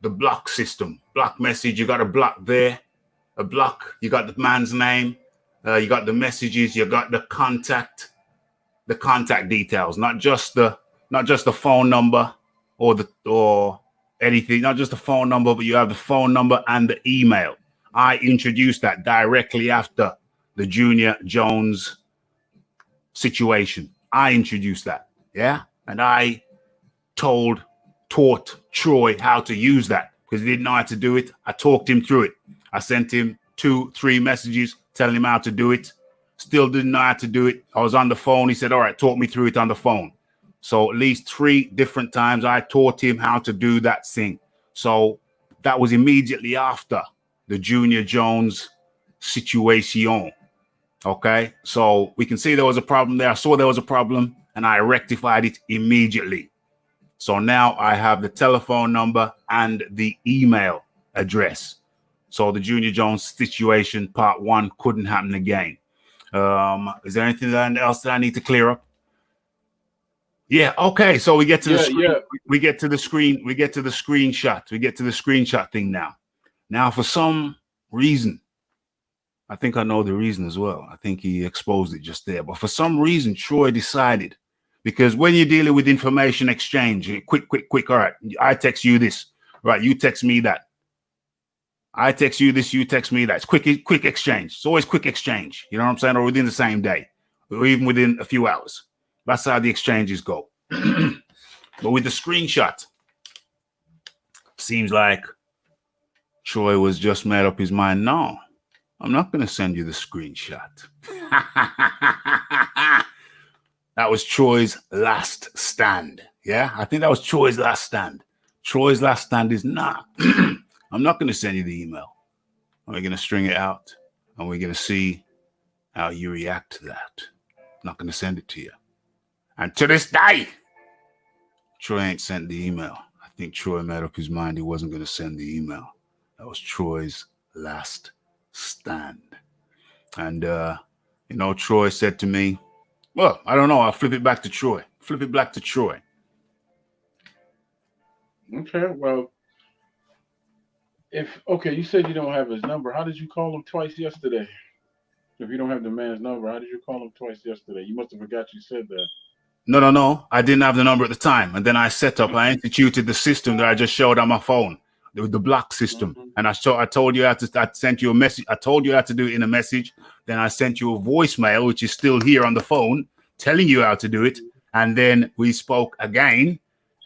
the block system. Block message, you got a block there, a block, you got the man's name, you got the messages, you got the contact details, not just the phone number or anything, not just the phone number, but you have the phone number and the email. I introduced that directly after the Junior Jones situation. I introduced that, yeah, and I taught Troy how to use that because he didn't know how to do it. I talked him through it. I sent him 2-3 messages telling him how to do it. Still didn't know how to do it. I was on the phone. He said, all right, talk me through it on the phone. So at least 3 different times I taught him how to do that thing. So that was immediately after the Junior Jones situation. Okay, so we can see there was a problem there. I saw there was a problem and I rectified it immediately. So now I have the telephone number and the email address. So the Junior Jones situation part 1 couldn't happen again. Is there anything else that I need to clear up? Yeah. Okay. So we get to the screen. Yeah. We get to the screen. We get to the screenshot. We get to the screenshot thing now. Now, for some reason, I think I know the reason as well. I think he exposed it just there. But for some reason, Troy decided, because when you're dealing with information exchange, quick. All right, I text you this. Right, you text me that. I text you this, you text me that. It's quick exchange. It's always quick exchange. You know what I'm saying? Or within the same day, or even within a few hours. That's how the exchanges go. But with the screenshot, seems like Troy was just made up his mind. No, I'm not going to send you the screenshot. That was Troy's last stand. Yeah, I think that was Troy's last stand. Troy's last stand is nah. I'm not going to send you the email. We're going to string it out and we're going to see how you react to that. I'm not going to send it to you. And to this day, Troy ain't sent the email. I think Troy made up his mind he wasn't going to send the email. That was Troy's last stand. And, you know, Troy said to me, well, I don't know. I'll flip it back to Troy. Flip it back to Troy. Okay, well, you said you don't have his number. How did you call him twice yesterday? If you don't have the man's number, how did you call him twice yesterday? You must have forgot you said that. No. I didn't have the number at the time. And then I instituted the system that I just showed on my phone, the block system. Mm-hmm. And I told you I sent you a message. I told you how to do it in a message. Then I sent you a voicemail, which is still here on the phone, telling you how to do it. And then we spoke again.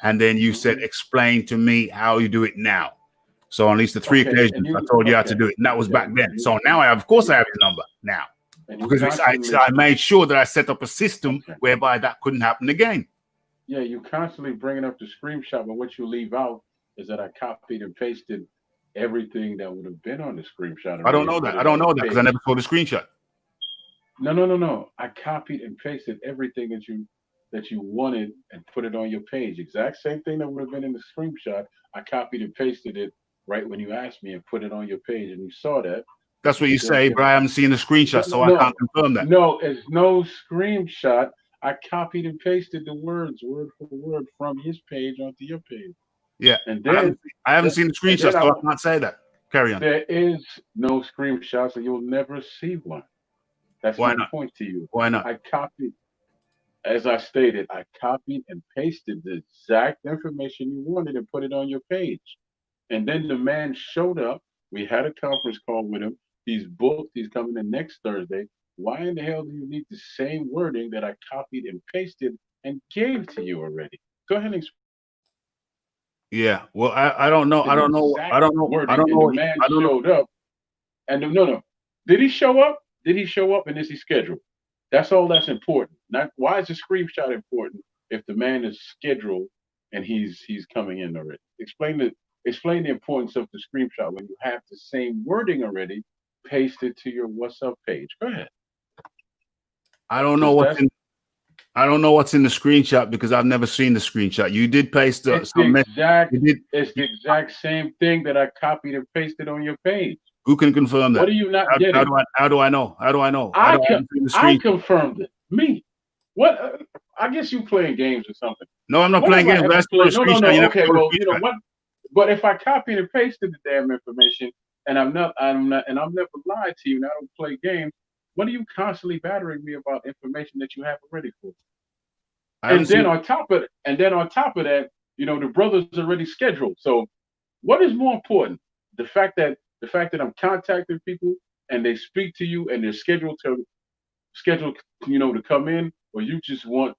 And then you said, explain to me how you do it now. So on at least the 3 occasions, I told you how to do it. And that was back then. So now I have his number now. Because I made sure that I set up a system whereby that couldn't happen again. Yeah, you constantly bringing up the screenshot, but what you leave out is that I copied and pasted everything that would have been on the screenshot. I don't know that. I don't know that because I never saw the screenshot. No. I copied and pasted everything that you wanted and put it on your page. Exact same thing that would have been in the screenshot. I copied and pasted it right when you asked me and put it on your page, and you saw that. That's what you say, but I haven't seen the screenshot, so I can't confirm that. No, it's no screenshot. I copied and pasted the words word for word from his page onto your page. Yeah, and then I haven't seen the screenshot, so I can't say that. Carry on. There is no screenshot, so you'll never see one. That's my point to you. Why not? I copied, as I stated, I copied and pasted the exact information you wanted and put it on your page. And then the man showed up. We had a conference call with him. He's booked. He's coming in next Thursday. Why in the hell do you need the same wording that I copied and pasted and gave to you already? Go ahead and explain. Yeah. Well, I don't know. I don't know. The man showed up. And no. Did he show up? Did he show up and is he scheduled? That's all that's important. Not why is the screenshot important if the man is scheduled and he's coming in already? Explain the importance of the screenshot when you have the same wording already pasted to your What's Up page. Go ahead. I don't know what's in the screenshot because I've never seen the screenshot. You did paste it's the exact same thing that I copied and pasted on your page. Who can confirm that? What are you not getting? How do I know? How do I know? I confirmed it. Me. What? I guess you playing games or something. No, I'm not playing games. No. Okay, well, you know what? But if I copy and pasted the damn information, and I'm never lied to you, and I don't play games, what are you constantly battering me about information that you have already for? And then on top of that, you know, the brother's already scheduled. So what is more important? The fact that I'm contacting people and they speak to you and they're scheduled, you know, to come in, or you just want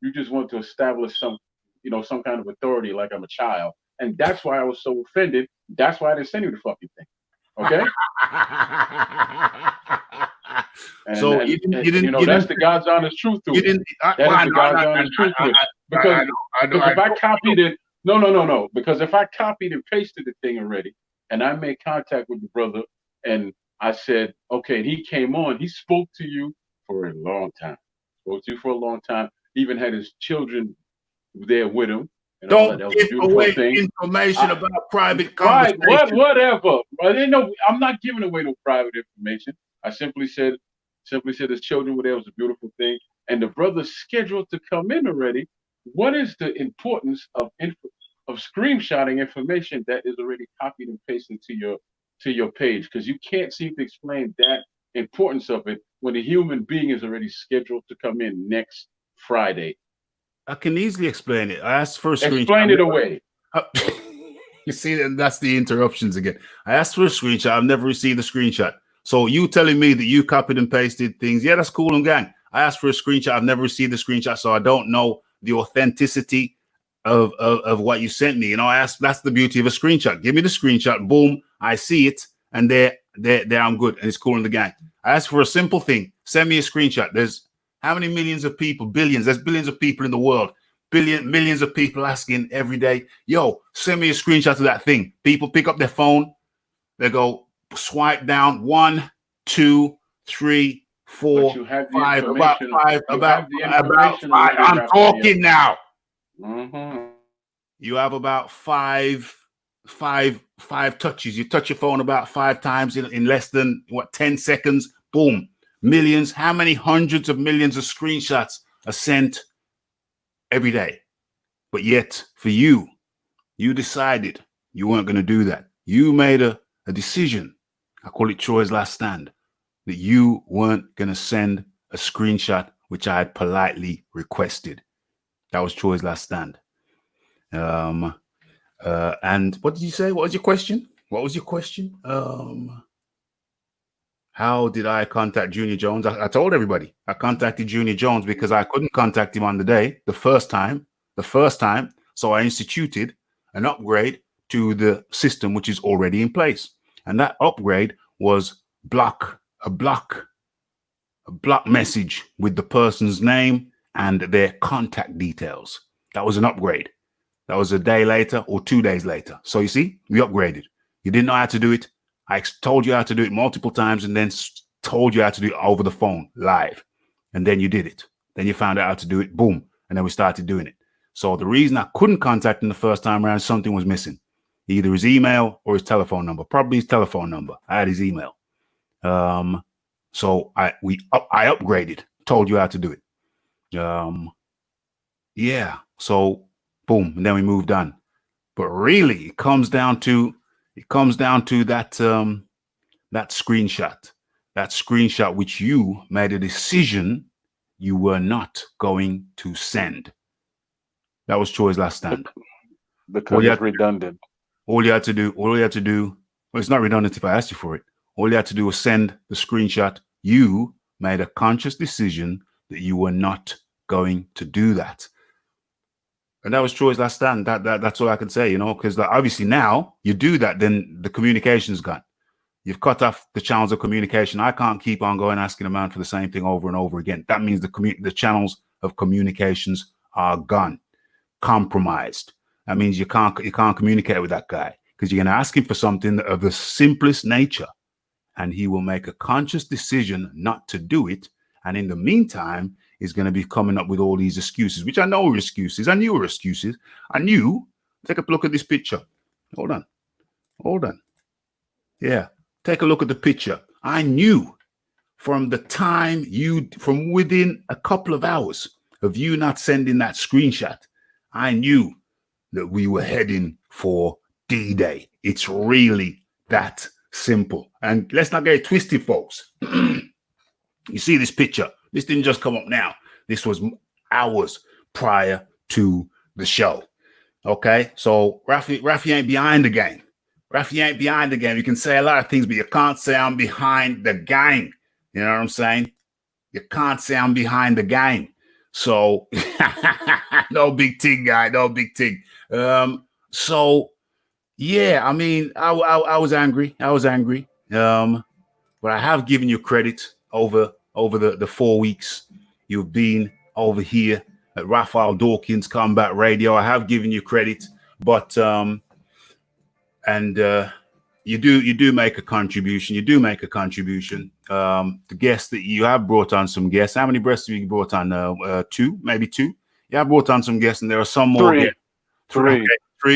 to establish some kind of authority like I'm a child. And that's why I was so offended. That's why I didn't send you the fucking thing. Okay? So you didn't, that's the God's honest truth to it. That is the God's honest truth to it. Because if I copied it, no. Because if I copied and pasted the thing already, and I made contact with the brother, and I said, okay, and he came on, he spoke to you for a long time. Even had his children there with him. Don't give away information about private conversations. Right, whatever. I'm not giving away no private information. I simply said his children were there. It was a beautiful thing. And the brother's scheduled to come in already. What is the importance of screenshotting information that is already copied and pasted to your page? Because you can't seem to explain that importance of it when a human being is already scheduled to come in next Friday. I can easily explain it. I asked for a screenshot. Explain it away. You see, and that's the interruptions again. I asked for a screenshot. I've never received a screenshot. So you telling me that you copied and pasted things? Yeah, that's cool and gang. I asked for a screenshot. I've never received a screenshot, so I don't know the authenticity of what you sent me. You know, I asked. That's the beauty of a screenshot. Give me the screenshot. Boom, I see it, and there I'm good, and it's cool in the gang. I asked for a simple thing. Send me a screenshot. There's how many millions of people? Billions. There's billions of people in the world. Millions of people asking every day, yo, send me a screenshot of that thing. People pick up their phone. They go swipe down 1, 2, 3, 4, 5. About five. I'm talking now. Mm-hmm. You have about five touches. You touch your phone about 5 times in less than 10 seconds. Boom. Millions. How many hundreds of millions of screenshots are sent every day? But yet, for you decided you weren't going to do that. You made a decision. I call it Troy's last stand. That you weren't going to send a screenshot, which I had politely requested. That was Troy's last stand. And what did you say? What was your question? How did I contact Junior Jones? I told everybody. I contacted Junior Jones because I couldn't contact him on the first time. So I instituted an upgrade to the system, which is already in place. And that upgrade was a block message with the person's name and their contact details. That was an upgrade. That was a day later or 2 days later. So you see, we upgraded. You didn't know how to do it. I told you how to do it multiple times and then told you how to do it over the phone live. And then you did it. Then you found out how to do it. Boom. And then we started doing it. So the reason I couldn't contact him the first time around, something was missing. Either his email or his telephone number. Probably his telephone number. I had his email. So I upgraded. Told you how to do it. Yeah. So boom. And then we moved on. But really, it comes down to that screenshot which you made a decision you were not going to send. That was Troy's last stand. Because it's redundant. All you had to do, well, it's not redundant if I asked you for it. All you had to do was send the screenshot. You made a conscious decision that you were not going to do that. And that was Troy's last stand. That's all I can say, because obviously now you do that, then the communication's gone. You've cut off the channels of communication. I can't keep on going asking a man for the same thing over and over again. That means the channels of communications are gone, compromised. That means you can't communicate with that guy because you're going to ask him for something of the simplest nature, and he will make a conscious decision not to do it. And in the meantime, is going to be coming up with all these excuses, which I know are excuses. I knew were excuses. Take a look at this picture. Hold on. Yeah. Take a look at the picture. I knew from the time from within a couple of hours of you not sending that screenshot, I knew that we were heading for D-Day. It's really that simple. And let's not get it twisted, folks. You see this picture. This didn't just come up now. This was hours prior to the show. Okay, so Raphie ain't behind the game. Raphie ain't behind the game. You can say a lot of things, but you can't say I'm behind the game. You know what I'm saying? You can't say I'm behind the game. So no big thing, guy. No big thing. So yeah, I mean, I was angry. I was angry. But I have given you credit over the 4 weeks you've been over here at Raphael Dawkins Combat Radio. I have given you credit, but you do make a contribution. You do make a contribution. The guests that you have brought on, some guests. How many breasts have you brought on? Two, maybe two. Yeah, I brought on some guests, and there are some more guests. Three.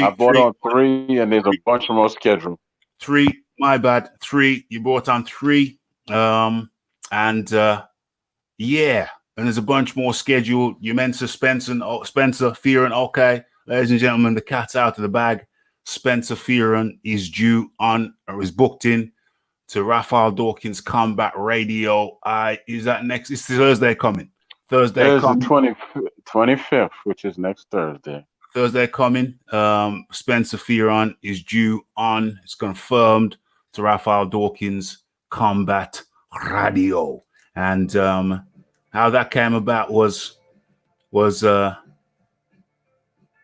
I brought on three, and there's a bunch more scheduled. Three. My bad. Three. You brought on three. Yeah, and there's a bunch more scheduled. You mentioned Spencer Fearon. Okay, ladies and gentlemen, the cat's out of the bag. Spencer Fearon is due on or is booked in to Raphael Dawkins Combat Radio. Is that next? It's Thursday coming. Thursday coming. The 25th, which is next Thursday. Thursday coming. Spencer Fearon is due on. It's confirmed to Raphael Dawkins Combat Radio. And how that came about was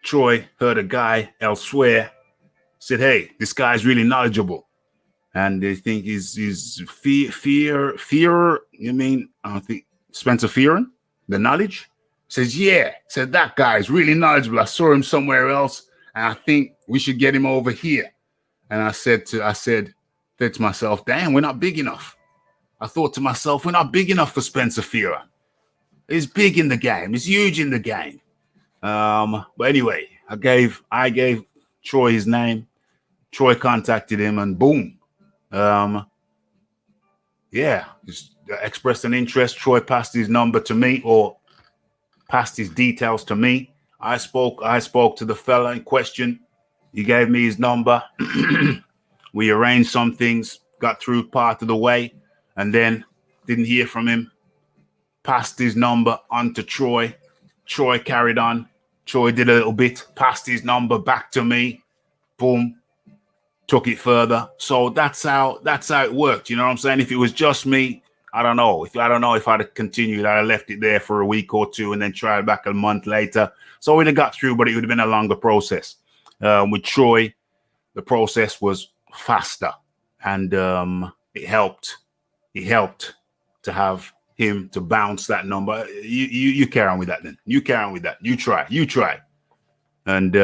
Troy heard a guy elsewhere said, "Hey, this guy's really knowledgeable," and they think he's fear. You mean I don't think Spencer Fearon, the knowledge? Says, yeah. Said that guy is really knowledgeable. I saw him somewhere else, and I think we should get him over here. And I said to myself, damn, we're not big enough. I thought to myself, we're not big enough for Spencer Fearon. He's big in the game. He's huge in the game. But anyway, I gave Troy his name. Troy contacted him, and boom. Yeah, just expressed an interest. Troy passed his number to me, or passed his details to me. I spoke to the fella in question. He gave me his number. We arranged some things, got through part of the way, and then didn't hear from him. Passed his number on to Troy. Troy carried on. Troy did a little bit, passed his number back to me. Boom. Took it further. So that's how it worked. You know what I'm saying? If it was just me, I don't know. If I'd have continued, I'd have left it there for a week or two and then tried back a month later. So we'd have got through, but it would have been a longer process. With Troy, the process was faster, and it helped. It helped to have him to bounce that number. You carry on with that then. You carry on with that. You try. And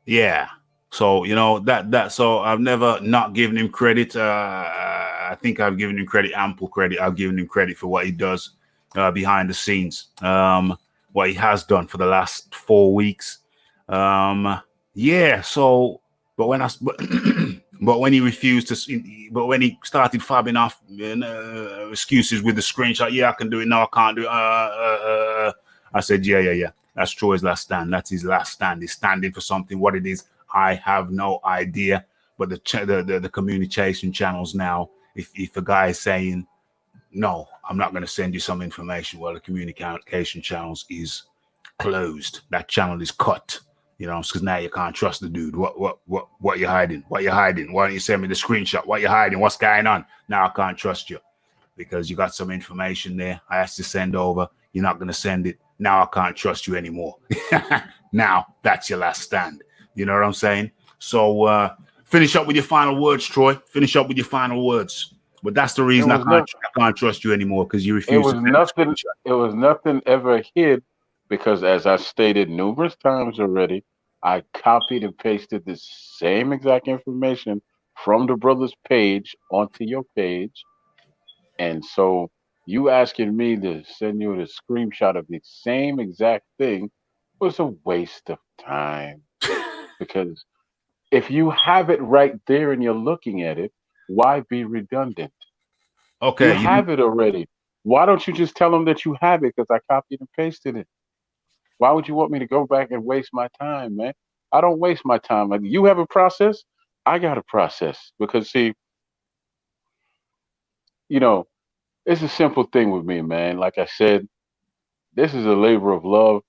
yeah. So, you know, so I've never not given him credit. I think I've given him credit, ample credit. I've given him credit for what he does behind the scenes, what he has done for the last 4 weeks. Yeah. So, but when he refused to, but when he started fabbing off excuses with the screenshot, yeah, I can do it. No, I can't do it. I said, yeah. That's Troy's last stand. That's his last stand. He's standing for something. What it is, I have no idea. But the communication channels now, if a guy is saying, no, I'm not going to send you some information, well, the communication channels is closed. That channel is cut. You know, because now you can't trust the dude. What you hiding? What you hiding? Why don't you send me the screenshot? What you hiding? What's going on? Now I can't trust you because you got some information there I asked to send over. You're not going to send it. Now I can't trust you anymore. Now that's your last stand. You know what I'm saying? So finish up with your final words, Troy. Finish up with your final words. But that's the reason I can't trust you anymore, because you refuse. It was nothing ever hid, because as I stated numerous times already, I copied and pasted the same exact information from the brother's page onto your page. And so you asking me to send you the screenshot of the same exact thing was a waste of time. Because if you have it right there and you're looking at it, Why be redundant? Okay. You have it already. Why don't you just tell them that you have it? Because I copied and pasted it. Why would you want me to go back and waste my time, man? I don't waste my time. Like, you have a process, I got a process. Because see, you know, it's a simple thing with me, man. Like I said, this is a labor of love.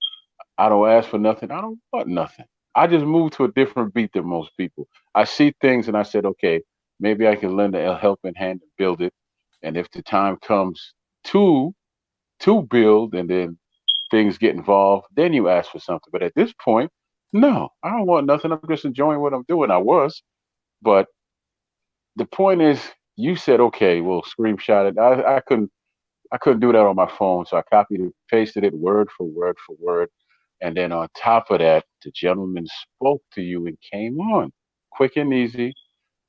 I don't ask for nothing. I don't want nothing. I just move to a different beat than most people. I see things and I said, okay, maybe I can lend a helping hand to build it. And if the time comes to build and then things get involved, then you ask for something. But at this point, no, I don't want nothing. I'm just enjoying what I'm doing. I was, but the point is, you said, okay, well, screenshot it. I couldn't do that on my phone, so I copied and pasted it word for word for word. And then on top of that, the gentleman spoke to you and came on, quick and easy.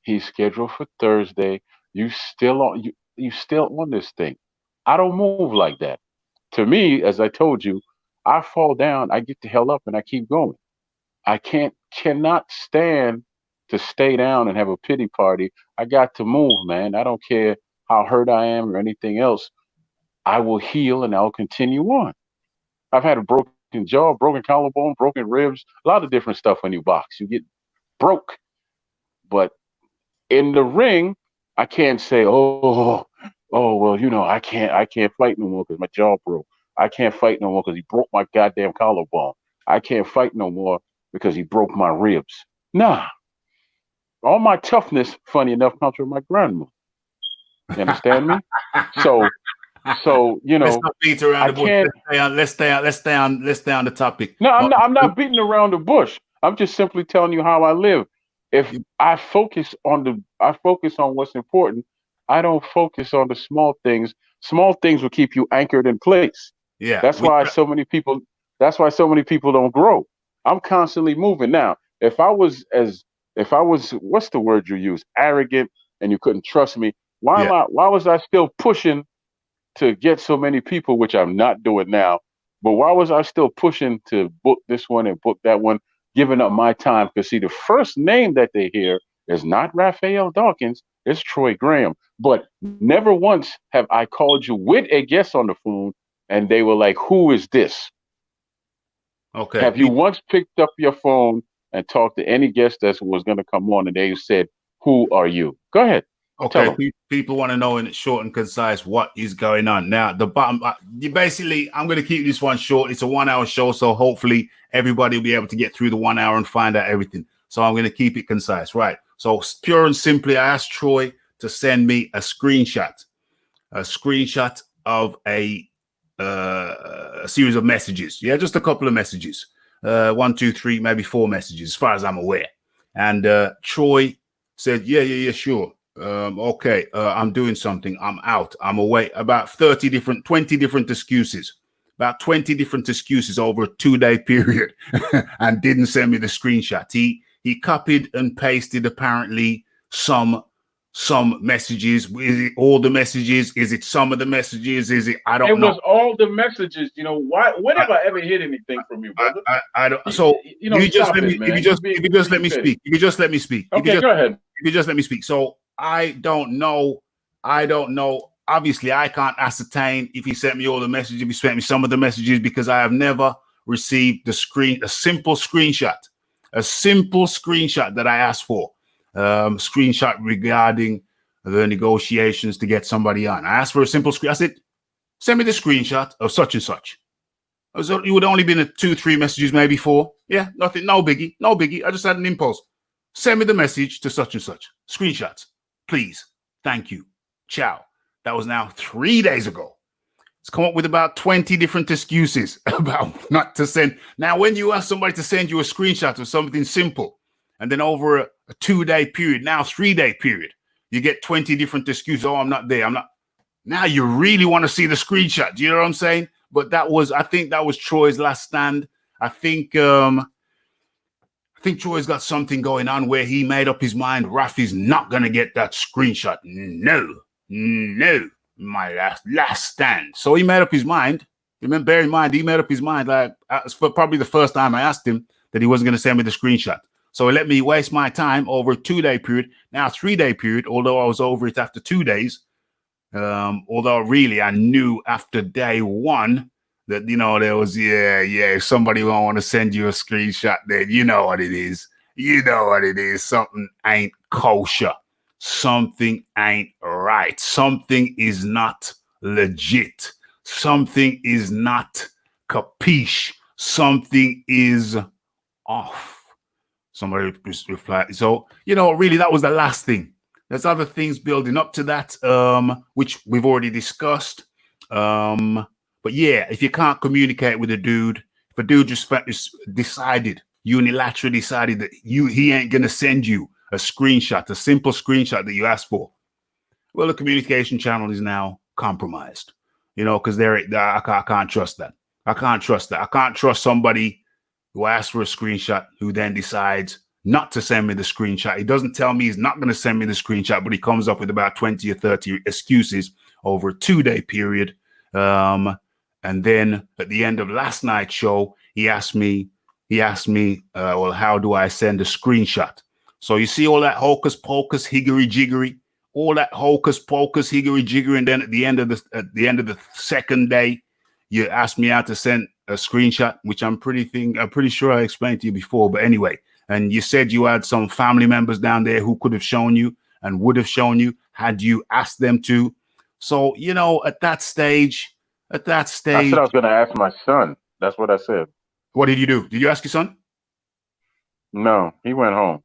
He's scheduled for Thursday. You still on this thing. I don't move like that. To me, as I told you, I fall down, I get the hell up, and I keep going. I cannot stand to stay down and have a pity party. I got to move, man. I don't care how hurt I am or anything else. I will heal and I'll continue on. I've had a broken jaw, broken collarbone, broken ribs, a lot of different stuff when you box. You get broke. But in the ring, I can't say, oh, well, I can't fight no more because my jaw broke. I can't fight no more because he broke my goddamn collarbone. I can't fight no more because he broke my ribs. Nah, all my toughness, funny enough, comes from my grandma. You understand me? So, Let's not beat around I the bush. can't. Let's stay on the topic. No, I'm not beating around the bush. I'm just simply telling you how I live. If I focus on what's important, I don't focus on the small things. Small things will keep you anchored in place. Yeah. That's why so many people don't grow. I'm constantly moving. Now, if I was what's the word you use? Arrogant, and you couldn't trust me, why was I still pushing to get so many people, which I'm not doing now? But why was I still pushing to book this one and book that one, giving up my time? Because see, the first name that they hear is not Raphael Dawkins, it's Troy Graham. But never once have I called you with a guest on the phone and they were like, who is this? Okay. Have you once picked up your phone and talked to any guest that was going to come on and they said, who are you? Go ahead. Okay, people want to know in short and concise what is going on. Now, the bottom, I'm going to keep this one short. It's a 1 hour show, so hopefully everybody will be able to get through the 1 hour and find out everything. So I'm going to keep it concise, right? So pure and simply, I asked Troy to send me a screenshot of a series of messages. Yeah, just a couple of messages. 1, 2, 3, maybe 4 messages, as far as I'm aware. And Troy said, yeah, sure. Okay, I'm doing something. I'm out. I'm away. About 20 different excuses. About 20 different excuses over a 2-day period, and didn't send me the screenshot. He copied and pasted apparently some messages. Is it all the messages? Is it some of the messages? Is it? I don't know. It was all the messages. Why? When have I ever hid anything from you, brother? I don't. So if you just let me speak. If you just let me speak. Okay, go ahead. If you just let me speak. So I don't know. Obviously, I can't ascertain if he sent me all the messages, if he sent me some of the messages, because I have never received a simple screenshot that I asked for. Screenshot regarding the negotiations to get somebody on. I asked for a simple screen. I said, send me the screenshot of such and such. It would only been 2, 3 messages, maybe 4. Yeah, nothing, no biggie. I just had an impulse. Send me the message to such and such. Screenshots. Please. Thank you. Ciao. That was now 3 days ago. It's come up with about 20 different excuses about not to send. Now, when you ask somebody to send you a screenshot of something simple, and then over a 2-day period, now 3-day period, you get 20 different excuses. Oh, I'm not there. I'm not. Now you really want to see the screenshot. Do you know what I'm saying? But I think that was Troy's last stand. I think Troy's got something going on where he made up his mind. Raphie's not going to get that screenshot. No. My last stand. So he made up his mind. Bear in mind, he made up his mind. Like, for probably the first time I asked him that he wasn't going to send me the screenshot. So it let me waste my time over a 2-day period. Now 3-day period, although I was over it after 2 days. Although really I knew after day 1 that, you know, there was, if somebody won't want to send you a screenshot, then you know what it is. You know what it is. Something ain't kosher. Something ain't right. Something is not legit. Something is not capiche. Something is off. Somebody replied. So, you know, really, that was the last thing. There's other things building up to that, which we've already discussed. But yeah, if you can't communicate with a dude, if a dude just decided, unilaterally decided that he ain't going to send you a screenshot, a simple screenshot that you asked for, well, the communication channel is now compromised, you know, because I can't trust that. I can't trust that. I can't trust somebody who asks for a screenshot who then decides not to send me the screenshot. He doesn't tell me he's not going to send me the screenshot, but he comes up with about 20 or 30 excuses over a 2-day period. And then at the end of last night's show, he asked me, well, how do I send a screenshot? So you see all that hocus pocus, higgery jiggery, all that hocus pocus, higgery jiggery, and then at the end of the second day, you asked me how to send a screenshot, which I'm pretty sure I explained to you before. But anyway, and you said you had some family members down there who could have shown you and would have shown you had you asked them to. So, you know, at that stage, I said I was going to ask my son. That's what I said. What did you do? Did you ask your son? No, he went home.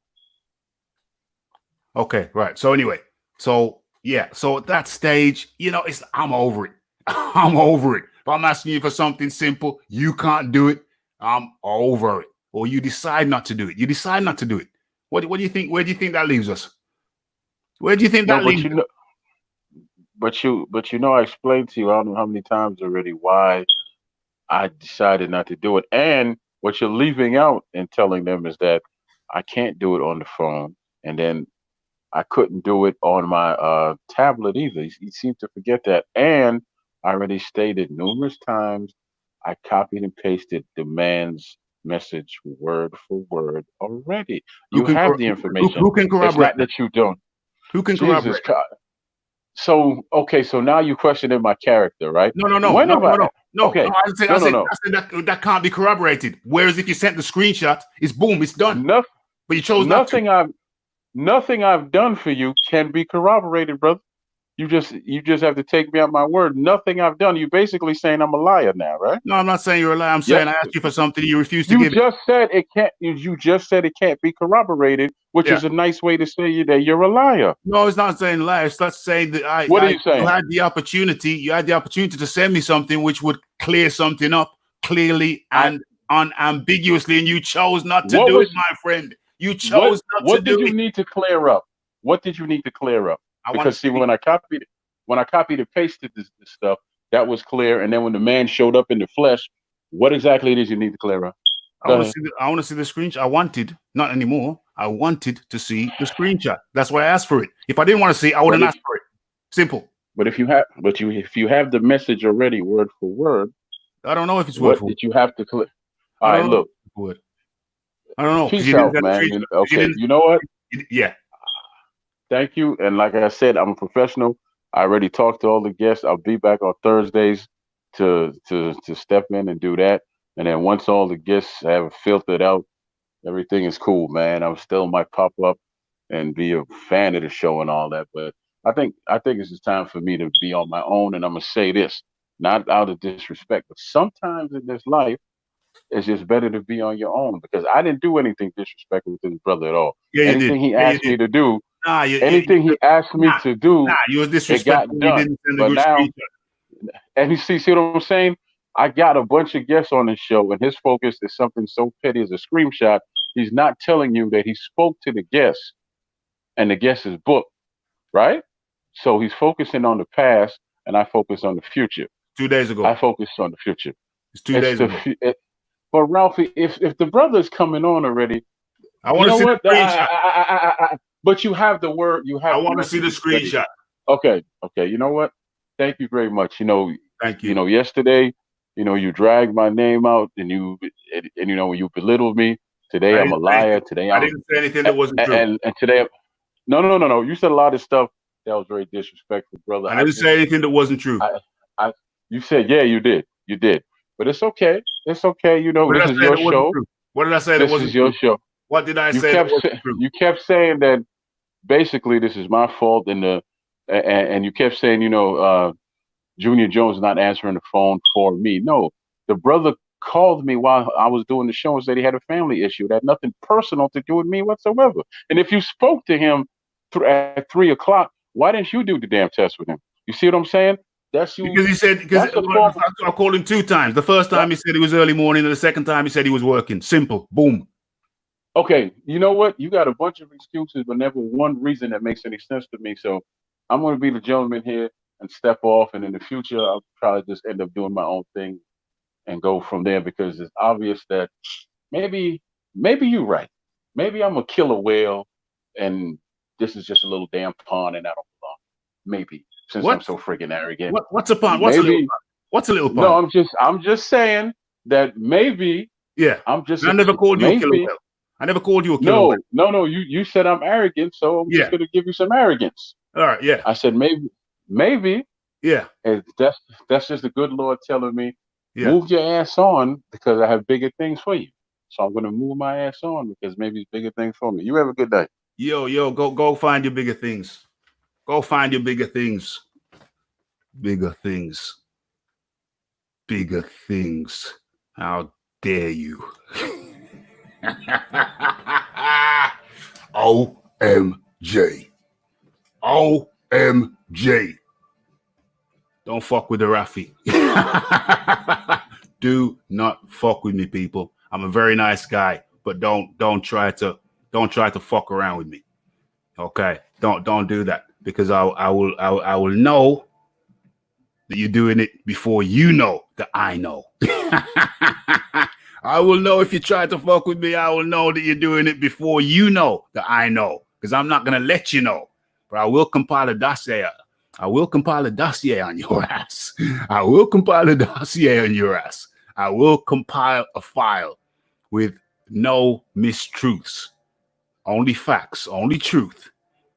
Okay, right. So anyway, so yeah, so at that stage, you know, I'm over it. I'm over it. If I'm asking you for something simple, you can't do it, I'm over it. Or you decide not to do it. You decide not to do it. What do you think? Where do you think that leaves us? Where do you think that leaves us? But you know, I explained to you, I don't know how many times already, why I decided not to do it. And what you're leaving out and telling them is that I can't do it on the phone. And then I couldn't do it on my tablet either. You seem to forget that. And I already stated numerous times, I copied and pasted the man's message word for word already. You have the information. Who can corroborate? It's not that you don't. Who can corroborate? So, okay, so now you questioning my character, right? No. Okay. I said that can't be corroborated. Whereas if you sent the screenshot, it's boom, it's done. But you chose nothing. Not to. Nothing I've done for you can be corroborated, brother. You just have to take me at my word. Nothing I've done. You're basically saying I'm a liar now, right? No, I'm not saying you're a liar. I'm saying I asked you for something you refused to give. You just said it can't be corroborated, which is a nice way to say that you're a liar. No, it's not saying liar. It's not saying that What are you saying? You had the opportunity to send me something which would clear something up clearly and unambiguously, and you chose not to do it, my friend. You chose not to do it. What did you need to clear up? What did you need to clear up? Because see, when I copied and pasted this stuff, that was clear. And then when the man showed up in the flesh, what exactly it is you need to clear up? I want to see the screenshot. Not anymore. I wanted to see the screenshot. That's why I asked for it. If I didn't want to see, I wouldn't ask for it. Simple. But if you have the message already, word for word, I don't know if it's word for word. Did you have to clear? All right, look. I don't know. Peace out, man. Okay, you know what? Yeah. Thank you. And like I said, I'm a professional. I already talked to all the guests. I'll be back on Thursdays to step in and do that. And then once all the guests have filtered out, everything is cool, man. I still might pop up and be a fan of the show and all that. But I think it's just time for me to be on my own. And I'm gonna say this, not out of disrespect, but sometimes in this life, it's just better to be on your own, because I didn't do anything disrespectful to his brother at all. Anything he asked me to do, anything he asked me to do, you was disrespectful. It got done. But now, and you see what I'm saying? I got a bunch of guests on this show, and his focus is something so petty as a screenshot. He's not telling you that he spoke to the guest, and the guest is booked, right? So he's focusing on the past, and I focus on the future. 2 days ago. I focused on the future. It's 2 days ago. But Ralphie, if the brother's coming on already, I want to see the screenshot. But you have the word. I want to see the screenshot. Okay. You know what? Thank you very much. Thank you. Yesterday, you dragged my name out, and you know, you belittled me. Today I'm a liar. Today I didn't say anything that wasn't true. And today, no. You said a lot of stuff that was very disrespectful, brother. I didn't say anything that wasn't true. You said, yeah, you did. But it's okay. It's okay. You know, What did this I is say your that wasn't show. true? What did I say that wasn't This is your true? show. What did I say that wasn't true? You kept saying that basically this is my fault, and you kept saying, you know, Junior Jones is not answering the phone for me. No, the brother called me while I was doing the show and said he had a family issue. That had nothing personal to do with me whatsoever. And if you spoke to him at 3 o'clock, why didn't you do the damn test with him? You see what I'm saying? That's you. Because he said, I called him 2 times. The first time he said it was early morning, and the second time he said he was working. Simple. Boom. Okay, you know what? You got a bunch of excuses, but never one reason that makes any sense to me. So I'm going to be the gentleman here and step off. And in the future, I'll probably just end up doing my own thing and go from there, because it's obvious that maybe you're right. Maybe I'm a killer whale, and this is just a little damn pond, and I don't belong. Maybe, since I'm so freaking arrogant. What's a pond? What's a little pond? What's a little pond? No, I'm just saying that maybe. Yeah. I'm just. I never called you a killer whale. I never called you a killer whale. No. You said I'm arrogant, so I'm just gonna give you some arrogance. All right. Yeah. I said maybe. Yeah. And that's just the good Lord telling me, move your ass on, because I have bigger things for you. So I'm gonna move my ass on, because maybe it's bigger things for me. You have a good day. Yo, go find your bigger things. Go find your bigger things. Bigger things. Bigger things. How dare you? OMG. OMG. Don't fuck with the Raphie. Do not fuck with me, people. I'm a very nice guy, but don't try to fuck around with me. Okay? Don't do that, because I will know that you're doing it before you know that I know. I will know if you try to fuck with me. I will know that you're doing it before you know that I know, because I'm not going to let you know. But I will compile a dossier. I will compile a dossier on your ass. I will compile a dossier on your ass. I will compile a file with no mistruths. Only facts, only truth.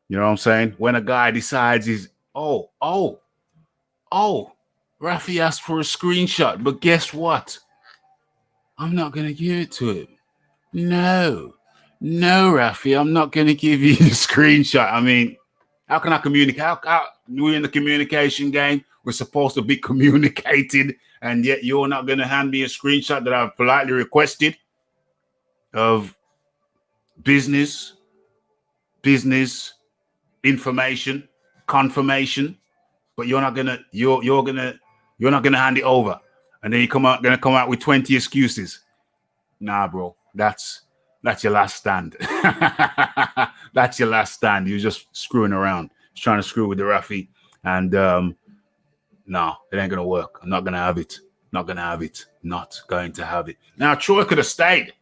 You know what I'm saying? When a guy decides Raphie asked for a screenshot, but guess what? I'm not going to give it to him. No, Raphie, I'm not going to give you the screenshot. I mean, how can I communicate? How we're in the communication game. We're supposed to be communicating, and yet you're not going to hand me a screenshot that I've politely requested of business, information, confirmation, but you're not gonna hand it over, and then you're gonna come out with 20 excuses. Nah, bro, that's your last stand. That's your last stand. You're just screwing around, just trying to screw with the Raphie, and no, it ain't gonna work. I'm not gonna have it. Not going to have it. Not going to have it. Now, Troy could have stayed.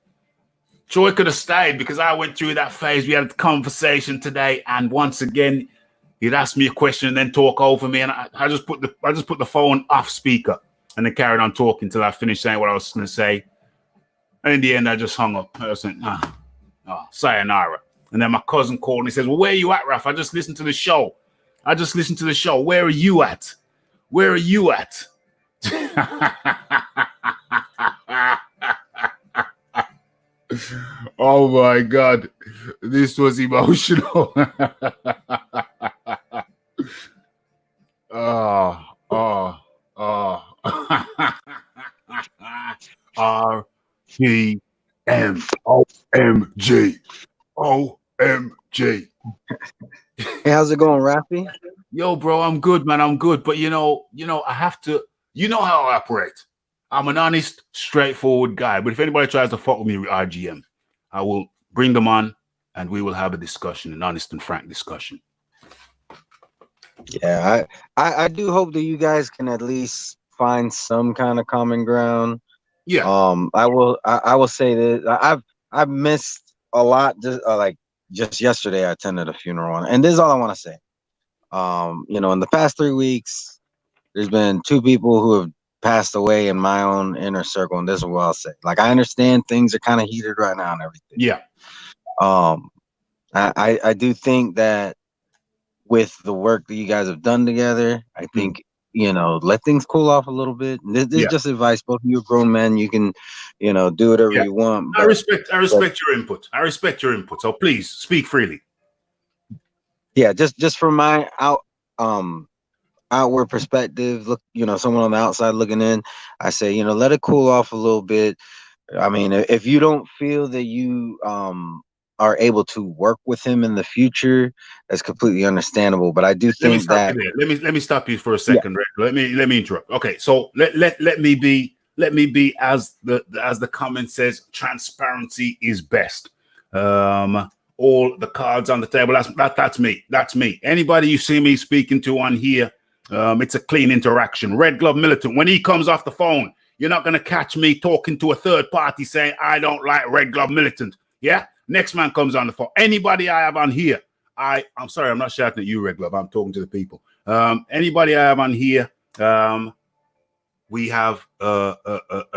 Because I went through that phase. We had a conversation today, and once again, he'd ask me a question and then talk over me, and I just put the phone off speaker and then carried on talking till I finished saying what I was going to say. And in the end, I just hung up. I was like, sayonara. And then my cousin called and he says, "Well, where are you at, Raph? I just listened to the show. Where are you at? Where are you at?" Oh my God, this was emotional. OMG. Hey, how's it going, Raphie? Yo, bro, I'm good, man. I'm good. But you know, I have to, you know how I operate. I'm an honest, straightforward guy. But if anybody tries to fuck with me with RGM, I will bring them on and we will have a discussion, an honest and frank discussion. Yeah, I do hope that you guys can at least find some kind of common ground. Yeah. I will say that I've missed a lot. Just yesterday, I attended a funeral, and this is all I want to say. In the past 3 weeks, there's been 2 people who have passed away in my own inner circle, and this is what I'll say. Like, I understand things are kind of heated right now and everything. Yeah. I do think that with the work that you guys have done together, I think, let things cool off a little bit. This is just advice. Both of you are grown men. You can, do whatever you want. But, I respect your input. I respect your input. So please speak freely. Yeah, just from my outward perspective, look, someone on the outside looking in, I say, let it cool off a little bit. I mean, if you don't feel that you are able to work with him in the future, that's completely understandable. But I do think that let me stop you for a second, Red. Let me interrupt. Okay, so let me be as the comment says, transparency is best. All the cards on the table. That's me. That's me. Anybody you see me speaking to on here, it's a clean interaction. Red Glove Militant, when he comes off the phone, you're not going to catch me talking to a third party saying, I don't like Red Glove Militant. Yeah? Next man comes on the phone. Anybody I have on here, I'm sorry, I'm not shouting at you, Red Glove. I'm talking to the people. Anybody I have on here, we have a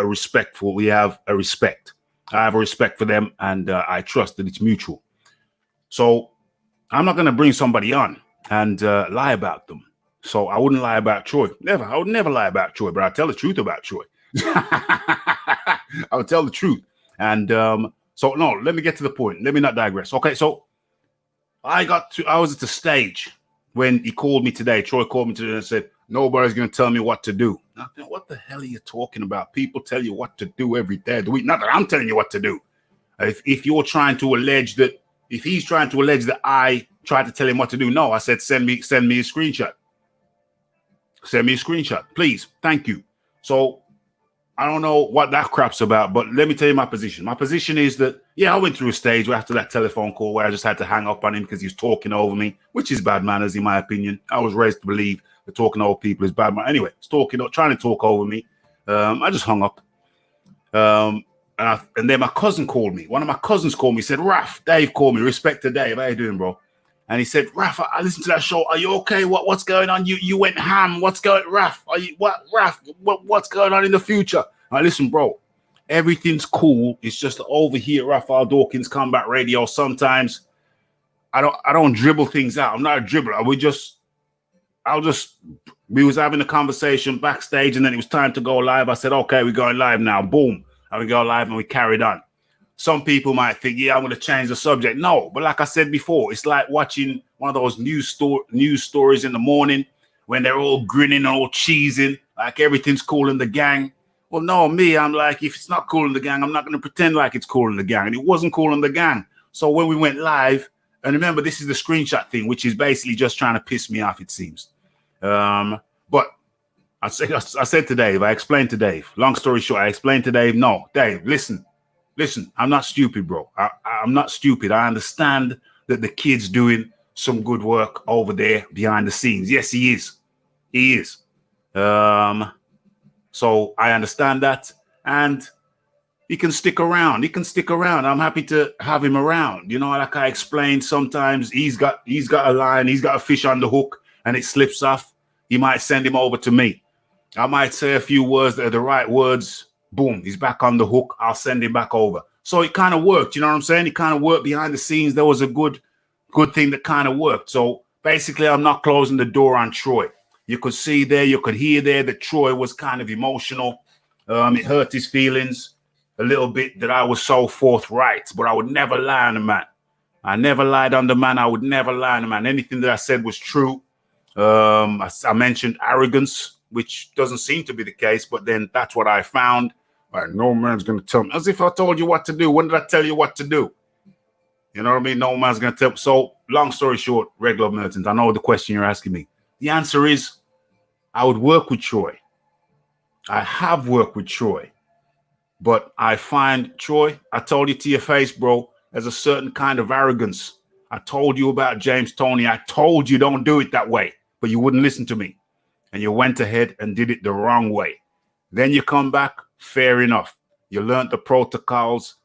respect. I have a respect for them, and I trust that it's mutual. So I'm not going to bring somebody on and lie about them. So I wouldn't lie about Troy. Never. I would never lie about Troy, but I tell the truth about Troy. I would tell the truth. And so, no, let me get to the point. Let me not digress. Okay, so I was at the stage when he called me today. Troy called me today and said, nobody's going to tell me what to do. I think, what the hell are you talking about? People tell you what to do every day of the week. Not that I'm telling you what to do. If you're trying to allege that, if he's trying to allege that I tried to tell him what to do, no, I said, send me a screenshot. Send me a screenshot, please. Thank you. So I don't know what that crap's about, but let me tell you my position. My position is that, I went through a stage where after that telephone call where I just had to hang up on him because he was talking over me, which is bad manners in my opinion. I was raised to believe that talking over people is bad manners. Anyway, trying to talk over me. I just hung up. And then my cousin called me. One of my cousins called me, said, Raph, Dave called me. Respect to Dave. How you doing, bro? And he said, Raph, I listened to that show. Are you okay? What's going on? You went ham. What's going on, Raph? What's going on in the future? I listen, bro. Everything's cool. It's just over here, Raphael Dawkins Combat Radio. Sometimes I don't dribble things out. I'm not a dribbler. We was having a conversation backstage, and then it was time to go live. I said, okay, we're going live now. Boom. And we go live and we carried on. Some people might think, I'm going to change the subject. No, but like I said before, it's like watching one of those news stories in the morning when they're all grinning and all cheesing, like everything's cool in the gang. Well, no, I'm like, if it's not cool in the gang, I'm not going to pretend like it's cool in the gang. And it wasn't cool in the gang. So when we went live, and remember, this is the screenshot thing, which is basically just trying to piss me off, it seems. But I said to Dave, I explained to Dave, long story short, I explained to Dave, no, Dave, listen, I'm not stupid, bro. I'm not stupid. I understand that the kid's doing some good work over there behind the scenes. Yes, he is. He is. So I understand that. And he can stick around. I'm happy to have him around. Like I explained, sometimes he's got a line, he's got a fish on the hook, and it slips off. He might send him over to me. I might say a few words that are the right words. Boom, he's back on the hook. I'll send him back over. So it kind of worked. You know what I'm saying? It kind of worked behind the scenes. There was a good thing that kind of worked. So basically, I'm not closing the door on Troy. You could see there, you could hear there that Troy was kind of emotional. It hurt his feelings a little bit that I was so forthright, but I would never lie on the man. I never lied on the man. I would never lie on the man. Anything that I said was true. I mentioned arrogance, which doesn't seem to be the case, but then that's what I found. Like, no man's going to tell me. As if I told you what to do. When did I tell you what to do? You know what I mean? No man's going to tell. So, long story short, Red Glove Militant, I know the question you're asking me. The answer is, I would work with Troy. I have worked with Troy. But I find, Troy, I told you to your face, bro, there's a certain kind of arrogance. I told you about James Toney. I told you don't do it that way, but you wouldn't listen to me. And you went ahead and did it the wrong way. Then you come back, fair enough. You learned the protocols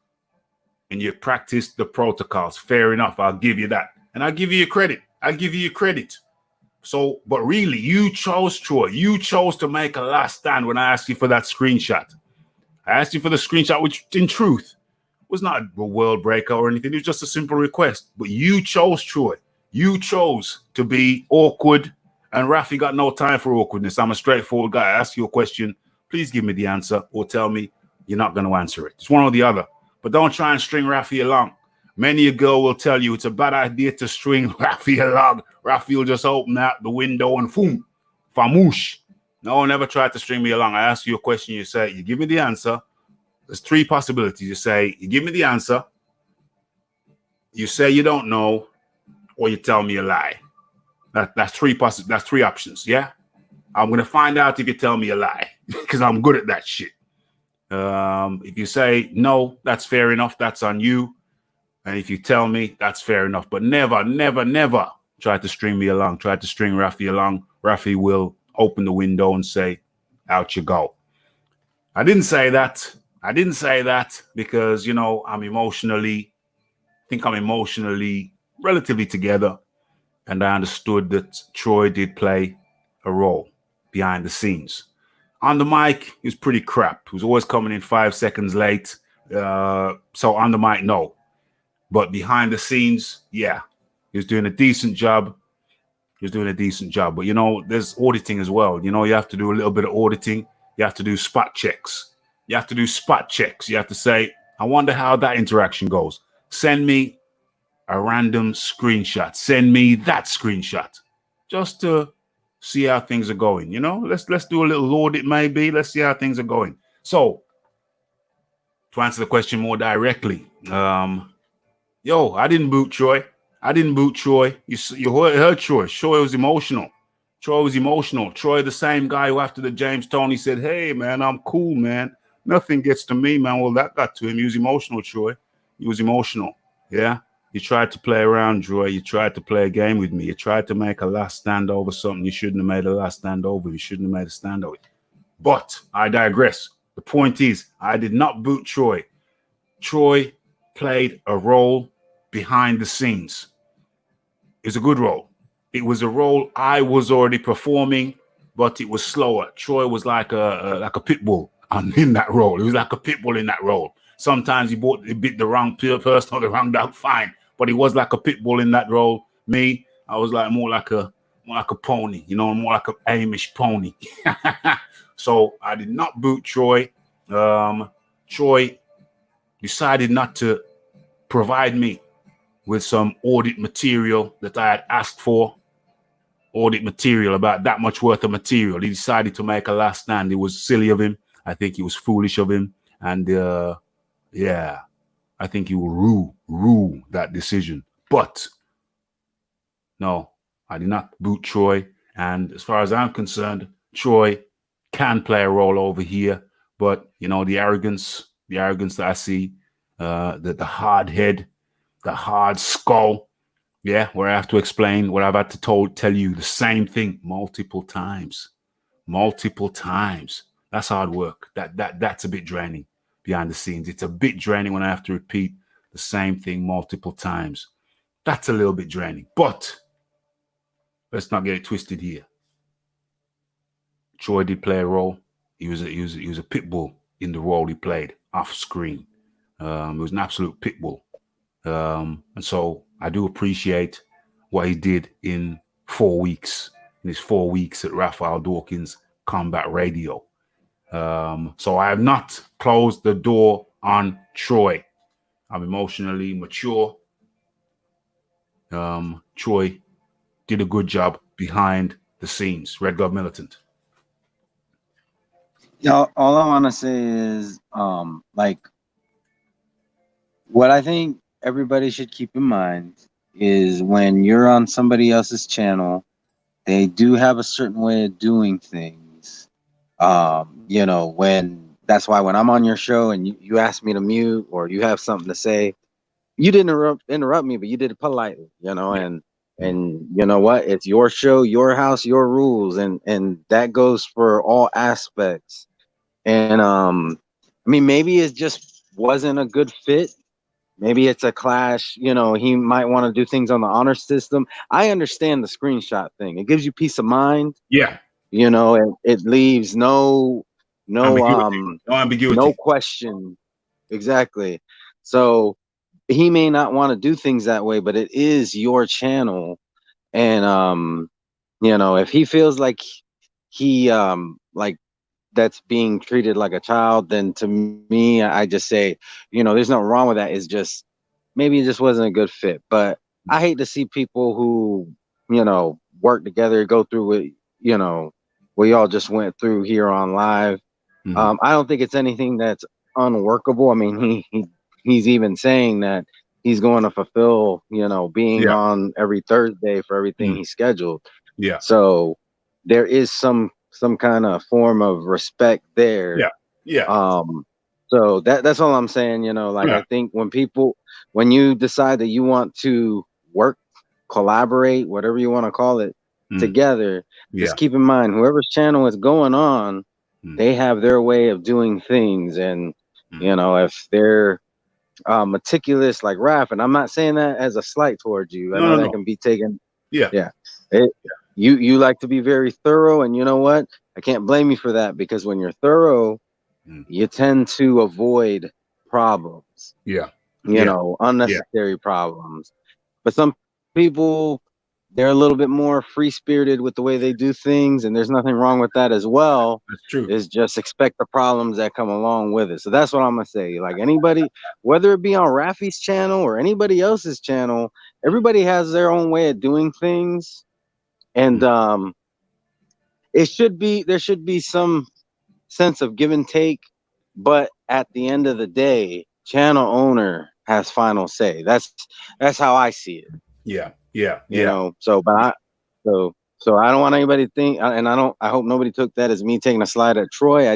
and you practiced the protocols. Fair enough. I'll give you that. And I'll give you your credit. So, but really, you chose, Troy. You chose to make a last stand when I asked you for that screenshot. I asked you for the screenshot, which in truth was not a world breaker or anything. It was just a simple request. But you chose, Troy. You chose to be awkward. And Raphie got no time for awkwardness. I'm a straightforward guy. I ask you a question. Please give me the answer or tell me you're not going to answer it. It's one or the other. But don't try and string Raphie along. Many a girl will tell you it's a bad idea to string Raphie along. Raphie will just open out the window and boom, famoosh. No, never try to string me along. I ask you a question. You say, you give me the answer. There's three possibilities. You say, you give me the answer. You say you don't know, or you tell me a lie. That's three options. Yeah. I'm going to find out if you tell me a lie because I'm good at that shit. If you say no, that's fair enough. That's on you. And if you tell me, that's fair enough. But never, never, never try to string me along. Try to string Raphie along. Raphie will open the window and say, out you go. I didn't say that. I didn't say that because, you know, I'm emotionally relatively together. And I understood that Troy did play a role behind the scenes. On the mic, he was pretty crap. He was always coming in 5 seconds late. So on the mic, no. But behind the scenes, yeah, he was doing a decent job. But, you know, there's auditing as well. You know, you have to do a little bit of auditing. You have to do spot checks. You have to say, I wonder how that interaction goes. Send me a random screenshot. Send me that screenshot just to see how things are going. You know, let's do a little audit maybe. Let's see how things are going. So to answer the question more directly, I didn't boot Troy. You heard Troy. Troy was emotional. Troy, the same guy who after the James Toney said, hey, man, I'm cool, man. Nothing gets to me, man. Well, that got to him. He was emotional, Troy. He was emotional. Yeah. You tried to play around, Troy. You tried to play a game with me. You tried to make a last stand over something you shouldn't have made a last stand over. You shouldn't have made a stand over. But I digress. The point is, I did not boot Troy. Troy played a role behind the scenes. It's a good role. It was a role I was already performing, but it was slower. Troy was like a pit bull in that role. He was like a pit bull in that role. Sometimes he bit the wrong person or the wrong dog, fine. But he was like a pit bull in that role. Me, I was like more like a pony, you know, more like an Amish pony. So I did not boot Troy. Troy decided not to provide me with some audit material that I had asked for. Audit material, about that much worth of material. He decided to make a last stand. It was silly of him. I think it was foolish of him. And yeah, I think he will rue that decision. But no, I did not boot Troy. And as far as I'm concerned, Troy can play a role over here. But, you know, the arrogance that I see, the hard head, the hard skull, yeah, where I have to explain what I've had to tell you the same thing multiple times. That's hard work. That's a bit draining behind the scenes. It's a bit draining when I have to repeat the same thing multiple times. That's a little bit draining. But let's not get it twisted here. Troy did play a role. He was a pit bull in the role he played off screen. He was an absolute pit bull. And so I do appreciate what he did in 4 weeks, in his 4 weeks at Raphael Dawkins Combat Radio. So I have not closed the door on Troy. I'm emotionally mature. Troy did a good job behind the scenes. Red Glove Militant. Yeah, all I want to say is, like, what I think everybody should keep in mind is when you're on somebody else's channel, they do have a certain way of doing things. You know, that's why when I'm on your show and you ask me to mute or you have something to say, you didn't interrupt me, but you did it politely, you know, and you know what? It's your show, your house, your rules, and that goes for all aspects. And I mean, maybe it just wasn't a good fit. maybe it's a clash. You know, he might want to do things on the honor system. I understand the screenshot thing. It gives you peace of mind. Yeah. You know, and it leaves no ambiguity. Question. Exactly. So he may not want to do things that way, but it is your channel. And you know, if he feels like he like that's being treated like a child, then to me, I just say, you know, there's nothing wrong with that. It's just maybe it just wasn't a good fit. But I hate to see people who, you know, work together, go through what, you know, we all just went through here on live. I don't think it's anything that's unworkable. I mean, he's even saying that he's going to fulfill, you know, being on every Thursday for everything he's scheduled. Yeah. So there is some kind of form of respect there. Yeah. Yeah. So that's all I'm saying. You know, like I think when you decide that you want to work, collaborate, whatever you want to call it, together, just keep in mind whoever's channel is going on, they have their way of doing things. And you know, if they're meticulous like Raph, and I'm not saying that as a slight towards you. I know that can be taken. Yeah. You like to be very thorough, and you know what? I can't blame you for that, because when you're thorough, you tend to avoid problems. Yeah. You know, unnecessary problems. But some people, they're a little bit more free-spirited with the way they do things, and there's nothing wrong with that as well. That's true. Is just expect the problems that come along with it. So that's what I'm gonna say. Like anybody, whether it be on Raphie's channel or anybody else's channel, everybody has their own way of doing things, and there should be some sense of give and take. But at the end of the day, channel owner has final say. That's how I see it. Yeah. Yeah. You know, so I don't want anybody to think, and I hope nobody took that as me taking a slide at Troy.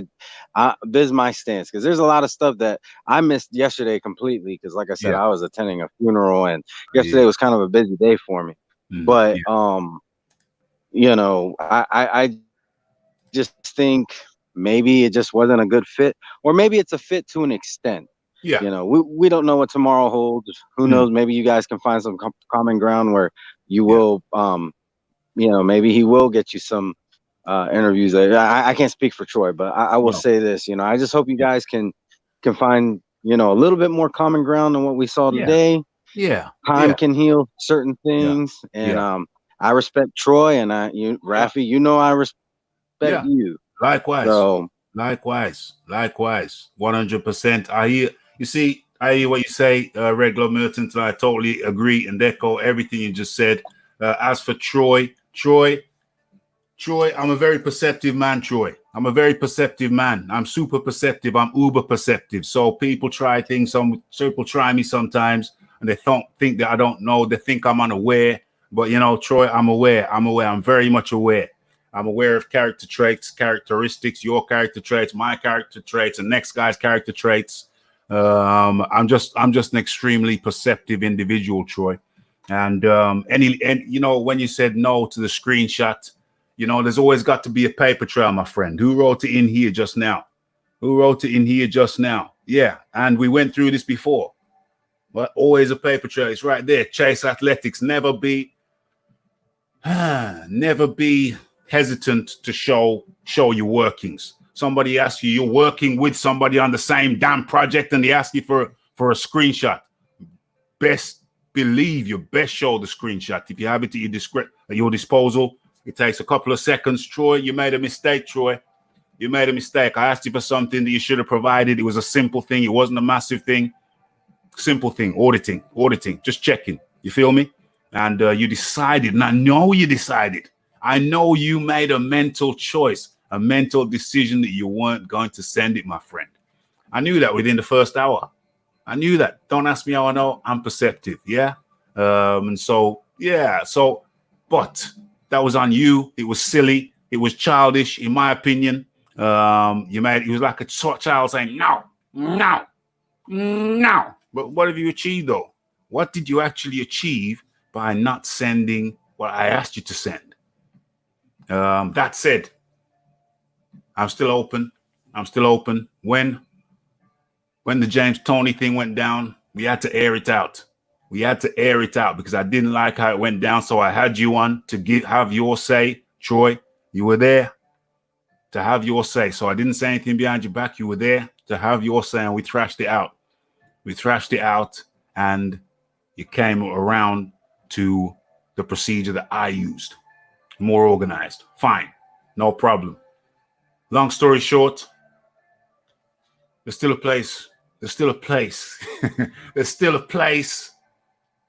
This is my stance, because there's a lot of stuff that I missed yesterday completely, because like I said, I was attending a funeral, and yesterday was kind of a busy day for me. But you know, I just think maybe it just wasn't a good fit, or maybe it's a fit to an extent. Yeah. You know, we don't know what tomorrow holds. Who knows? Maybe you guys can find some common ground where you will, you know, maybe he will get you some interviews. I can't speak for Troy, but I will say this. You know, I just hope you guys can find, you know, a little bit more common ground than what we saw today. Time can heal certain things, and I respect Troy, and Raphie, you know, I respect you. Likewise. So likewise. 100%. I hear what you say, Regular Milton. I totally agree and echo everything you just said. As for Troy, I'm a very perceptive man, Troy. I'm a very perceptive man. I'm super perceptive. I'm uber perceptive. So people try things. Some people try me sometimes, and they don't think that I don't know. They think I'm unaware. But, you know, Troy, I'm aware. I'm very much aware. I'm aware of character traits, characteristics, your character traits, my character traits, and next guy's character traits. I'm just an extremely perceptive individual, Troy. And you know, when you said no to the screenshot, you know, there's always got to be a paper trail, my friend. Who wrote it in here just now? Yeah, and we went through this before. But always a paper trail. It's right there. Chase Athletics. Never be hesitant to show your workings. Somebody asks you, you're working with somebody on the same damn project, and they ask you for a screenshot. Best believe you best show the screenshot. If you have it at your disposal, it takes a couple of seconds. Troy, you made a mistake, Troy. You made a mistake. I asked you for something that you should have provided. It was a simple thing. It wasn't a massive thing. Simple thing. Auditing. Just checking. You feel me? And you decided, and I know you decided. I know you made a mental choice, a mental decision that you weren't going to send it, my friend. I knew that within the first hour. I knew that. Don't ask me how I know. I'm perceptive. Yeah. And so, yeah. So, but that was on you. It was silly. It was childish, in my opinion. It was like a child saying, no. But what have you achieved, though? What did you actually achieve by not sending what I asked you to send? That said, I'm still open. When the James Toney thing went down, We had to air it out. We had to air it out because I didn't like how it went down. So I had you on to have your say. Troy, you were there to have your say. So I didn't say anything behind your back. You were there to have your say, and we thrashed it out. We thrashed it out, and you came around to the procedure that I used. More organized. Fine. No problem. Long story short, there's still a place. There's still a place. There's still a place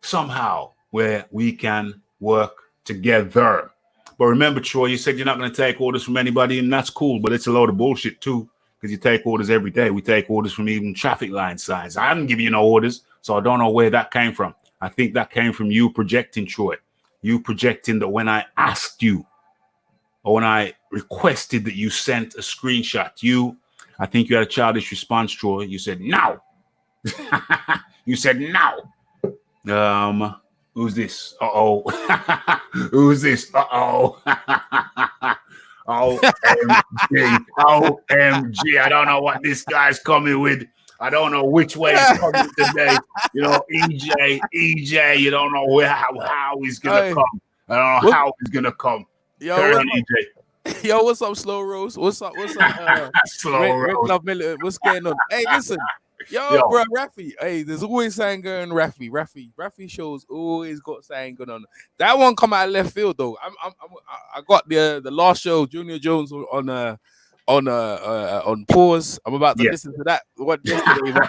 somehow where we can work together. But remember, Troy, you said you're not going to take orders from anybody, and that's cool, but it's a load of bullshit too, because you take orders every day. We take orders from even traffic line signs. I didn't give you no orders, so I don't know where that came from. I think that came from you projecting, Troy. You projecting that when I asked you, or when I requested that you sent a screenshot, I think you had a childish response, Troy. You said, no. You said, no. Who's this? Uh-oh. Who's this? Uh-oh. OMG. OMG. I don't know what this guy's coming with. I don't know which way he's coming today. You know, EJ, you don't know how he's going to come. I don't know how he's going to come. Yo, Turn on EJ. Yo, what's up, Slow Rose? What's up? Slow Rose. Love Miller. What's going on? Hey, listen. Yo, bro, Raphie. Hey, there's always something going on, Raphie. Raphie shows always got something going on. That one come out of left field though. I got the last show, Junior Jones on pause. I'm about to listen to that one yesterday. But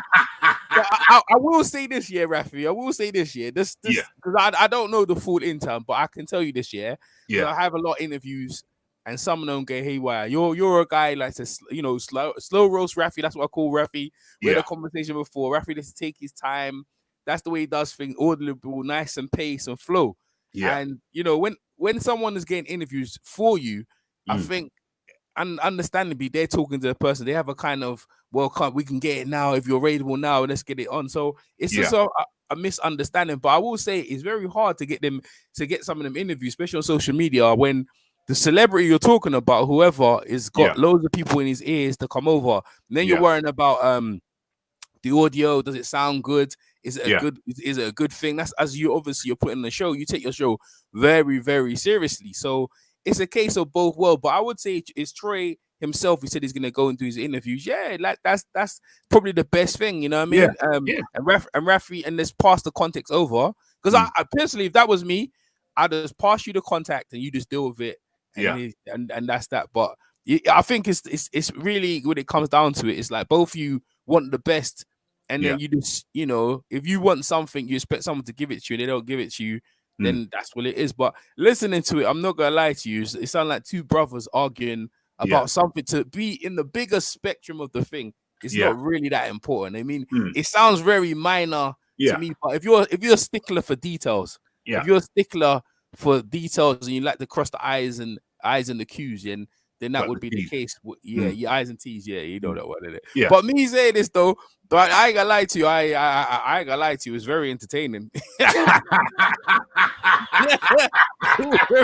I will say this year, Raphie. I will say this year. This because I don't know the full intern, but I can tell you this year. Yeah, I have a lot of interviews. And some of them get haywire. You're a guy like to slow roast Raphie. That's what I call Raphie. We had a conversation before. Raphie does take his time. That's the way he does things. Audible, nice and pace and flow. Yeah. And when someone is getting interviews for you, I think, and understandably, they're talking to the person. They have a kind of we can get it now if you're available now. Let's get it on. So it's just a misunderstanding. But I will say it's very hard to get some of them interviews, especially on social media when the celebrity you're talking about, whoever is got loads of people in his ears to come over. And then you're worrying about the audio. Does it sound good? Is it a good thing? That's as you're putting the show. You take your show very, very seriously. So it's a case of both worlds. But I would say it's Troy himself who said he's gonna go and do his interviews. Yeah, like that's probably the best thing. You know what I mean? And Raphie, and let's pass the context over. Because I personally, if that was me, I'd just pass you the contact and you just deal with it. And that's that. But I think it's really when it comes down to it, it's like both of you want the best, and then you just if you want something, you expect someone to give it to you, and they don't give it to you, then that's what it is. But listening to it, I'm not gonna lie to you, it sounds like two brothers arguing about something to be in the bigger spectrum of the thing. It's not really that important. I mean, it sounds very minor to me, but if you're a stickler for details, if you're a stickler for details and you like to cross the I's and the Q's, then that would be the case. Your I's and T's, you know that one, isn't it? Yeah. But me saying this though, but I ain't gonna lie to you. I ain't gonna lie to you. It's very entertaining. Very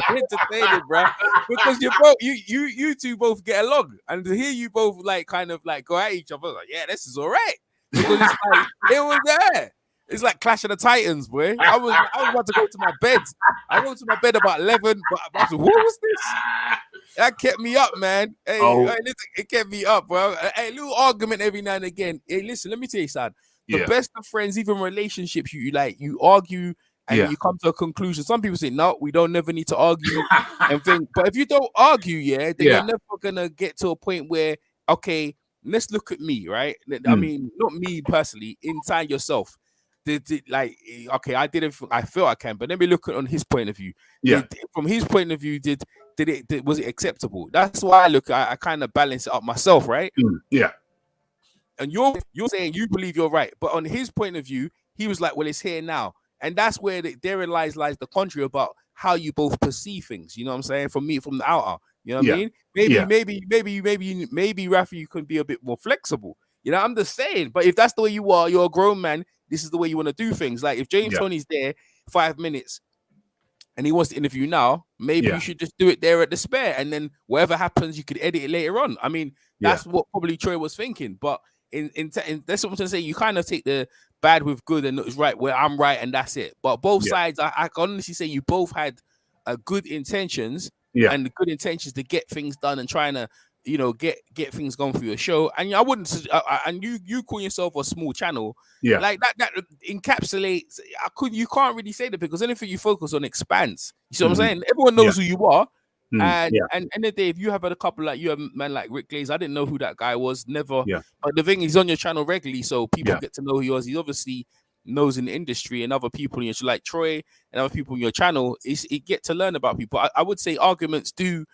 entertaining, bro. Because you two both get along, and to hear you both kind of go at each other, this is all right. Because it's like it was there. It's like Clash of the Titans, boy. I was about to go to my bed. I went to my bed about 11, but I was like, what was this? That kept me up, man. Hey, listen, it kept me up, bro. Hey, little argument every now and again. Hey, listen, let me tell you, son. The best of friends, even relationships, you argue and you come to a conclusion. Some people say, no, we don't never need to argue and think. But if you don't argue, then you're never gonna get to a point where, okay, let's look at me, right? I mean, not me personally, inside yourself. Okay, I feel I can, but let me look at it on his point of view. From his point of view, was it acceptable? That's why I kind of balance it up myself, right? And you're saying you believe you're right, but on his point of view, he was like, well, it's here now. And that's where therein lies the contrary about how you both perceive things. You know what I'm saying? From the outer. You know what I mean? Maybe Raphie, you could be a bit more flexible. You know, I'm just saying. But if that's the way you are, you're a grown man. This is the way you want to do things. Like if James Tony's there 5 minutes and he wants to interview now, maybe you should just do it there at the spare. And then whatever happens, you could edit it later on. I mean, that's what probably Troy was thinking. But in that's what I'm trying to say. You kind of take the bad with good and it's right where I'm right and that's it. But both sides, I can honestly say you both had good intentions and the good intentions to get things done and trying to, you know, get things going for your show. And I wouldn't, and you call yourself a small channel, like that encapsulates. You can't really say that because anything you focus on expands. You see what I'm saying? Everyone knows who you are. And the day, if you have had a couple like you have man like Rick Glaze, I didn't know who that guy was, never. But the thing, he's on your channel regularly, so people get to know who he was. He obviously knows in the industry, and other people in your like Troy and other people in your channel. It get to learn about people. I would say arguments do,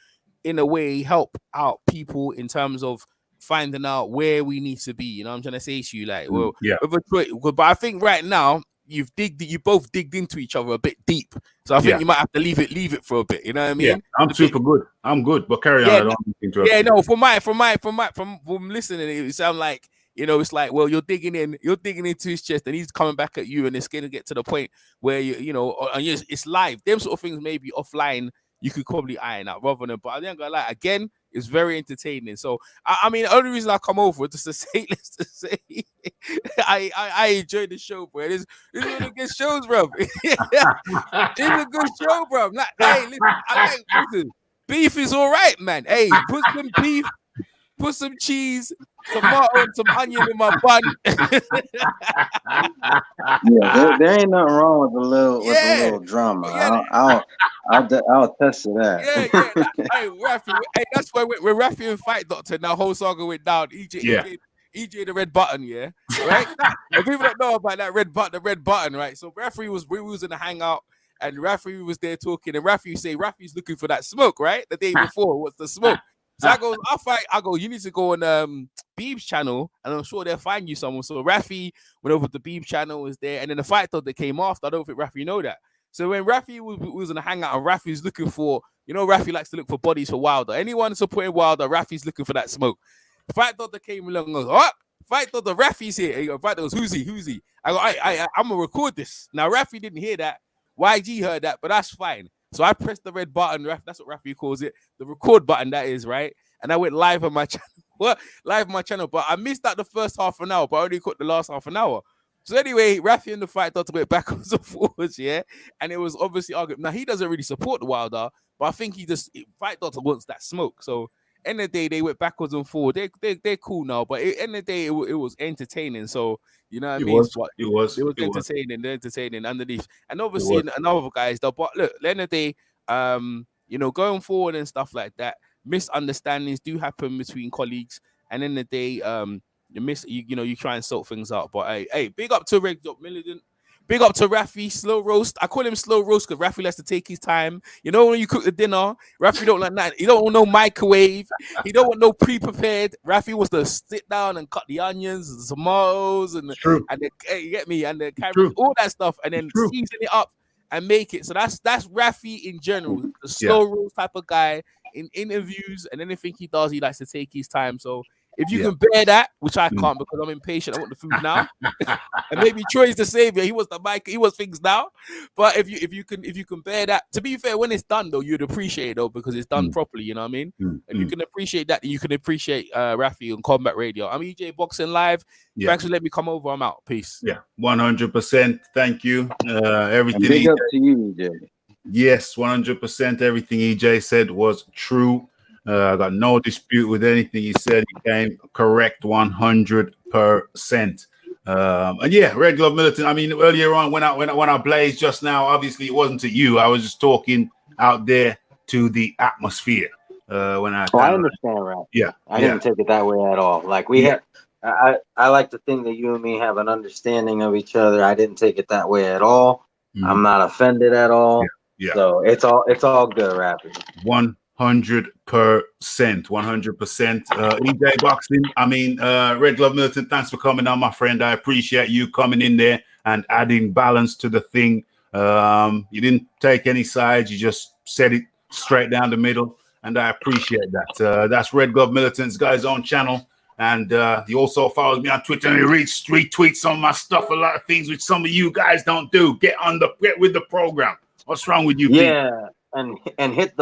in a way, help out people in terms of finding out where we need to be. You know what I'm trying to say to you? Like, but I think right now you both digged into each other a bit deep. So I think you might have to leave it for a bit. You know what I mean? Yeah, I'm super good. I'm good, but carry on. I don't interrupt. Yeah, no, from listening, it sounds like, you know, it's like, well, you're digging into his chest, and he's coming back at you, and it's gonna get to the point where you know, and it's live. Them sort of things maybe offline you could probably iron out rather than. But I think like again, it's very entertaining. So I mean, the only reason I come over just to say, I enjoy the show, bro. This is one of the good shows, bro. It's a good show, bro. Like, hey, listen, beef is all right, man. Hey, put some beef, put some cheese, tomato, and some onion in my bun. there ain't nothing wrong with a little drama. I'll test to that. Hey, Raphie, that's why we're Raphie and Fight Doctor. Now whole saga went down. EJ the red button, right? If people don't know about that red button, right? So we was in a hangout, and Raphie was there talking, and Raphie's looking for that smoke, right? The day before, what's the smoke? So I go, you need to go on Beeb's channel, and I'm sure they'll find you someone. So Raphie went over to Beeb's channel, was there, and then the Fight Dog that came after, I don't think Raphie know that. So when Raphie was in a hangout, and Raphie's looking for, you know, Raphie likes to look for bodies for Wilder. Anyone supporting Wilder, Raphie's looking for that smoke. Fight Dog that came along, goes, oh, Fight Dog, the Raphie's here. He goes, Fight Dog, who's he? I go, I'm gonna record this. Now Raphie didn't hear that. YG heard that, but that's fine. So I pressed the red button. That's what Raphie calls it, the record button. That is right. And I went live on my channel. Live on my channel, but I missed out the first half an hour, but I only caught the last half an hour. So anyway, Raphie and the Fight Doctor went backwards and forwards, and it was obviously argument. Now he doesn't really support the Wilder, but I think Fight Doctor wants that smoke. So end of the day, they went backwards and forwards. They're cool now, but end of the day, it was entertaining. So you know what I mean? It was entertaining. They're entertaining underneath, and obviously another guys though. But look, end of the day, you know, going forward and stuff like that, misunderstandings do happen between colleagues, and in the day, you try and sort things out. But hey, big up to Reg Militant, big up to Raphie, slow roast. I call him slow roast because Raphie likes to take his time. You know, when you cook the dinner, Raphie don't like that. He don't want no microwave. He don't want no pre-prepared. Raphie wants to sit down and cut the onions, the tomatoes, and you get me, and the carrots, all that stuff, and then season it up and make it. So that's Raphie in general, the slow roast type of guy. In interviews and anything he does, he likes to take his time. So if you can bear that, which I can't because I'm impatient, I want the food now. And maybe Troy's the savior. He was the mic, he was things now. But if you can bear that, to be fair, when it's done though, you'd appreciate it though because it's done properly. You know what I mean? If you can appreciate that, you can appreciate Raphie on Combat Radio. I'm EJ Boxing Live. Thanks for letting me come over. I'm out. Peace. 100%. Thank you. Everything. Big up to you, EJ. Yes, 100%. Everything EJ said was true. I got no dispute with anything he said. He came correct 100%. And Red Glove Militant. I mean, earlier on when I blazed just now, obviously it wasn't to you. I was just talking out there to the atmosphere. I understand, right? I didn't take it that way at all. Like I like to think that you and me have an understanding of each other. I didn't take it that way at all. I'm not offended at all. So it's all good, Raphie. 100%. 100%. EJ Boxing. I mean, Red Glove Militant, thanks for coming on, my friend. I appreciate you coming in there and adding balance to the thing. You didn't take any sides. You just said it straight down the middle, and I appreciate that. That's Red Glove Militant's guy's own channel. And he also follows me on Twitter and he retweets some of my stuff, a lot of things which some of you guys don't do. Get with the program. What's wrong with you? Yeah, and hit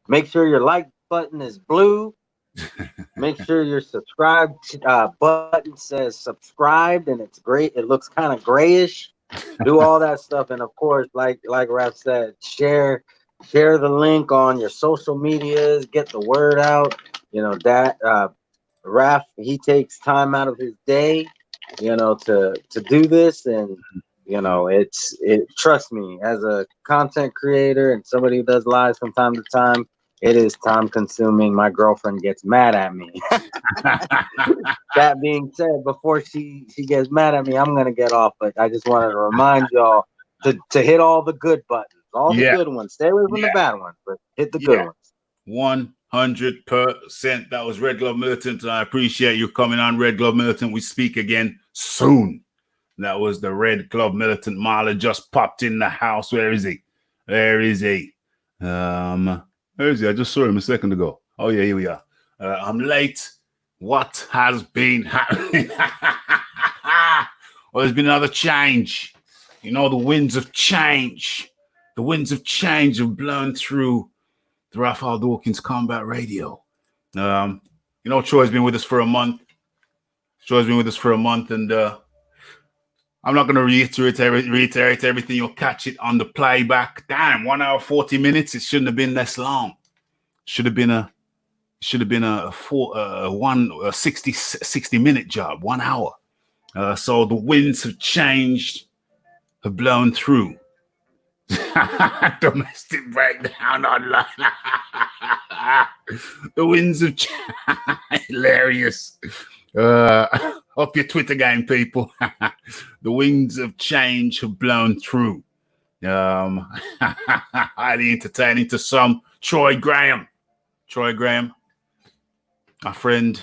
make sure your like button is blue Make sure your subscribe button says subscribed, and it's great. It looks kind of grayish. Do all that stuff, and of course, like Raph said, share the link on your social medias. Get the word out. You know that Raph, he takes time out of his day, you know, to do this, and you know, trust me, as a content creator and somebody who does lives from time to time, it is time consuming. My girlfriend gets mad at me. That being said, before she gets mad at me, I'm gonna get off. But I just wanted to remind y'all to hit all the good buttons, all the good ones. Stay away from the bad ones, but hit the good ones. 100%. That was Red Glove Militant. I appreciate you coming on, Red Glove Militant. We speak again soon. That was the Red Glove Militant. Marla just popped in the house. Where is he? Where is he? Where is he? I just saw him a second ago. Oh, yeah, here we are. I'm late. What has been happening? Well, there's been another change. You know, the winds of change. The winds of change have blown through the Raphie Dawkins Combat Radio. You know, Troy's been with us for a month. And I'm not going to reiterate everything. You'll catch it on the playback. Damn, 1 hour 40 minutes. It shouldn't have been this long. Should have been a 60-minute job, 1 hour. So the winds have changed, have blown through. Domestic breakdown online. The winds of hilarious. Up your Twitter game, people. The winds of change have blown through. Highly entertaining to some. Troy Graham, my friend.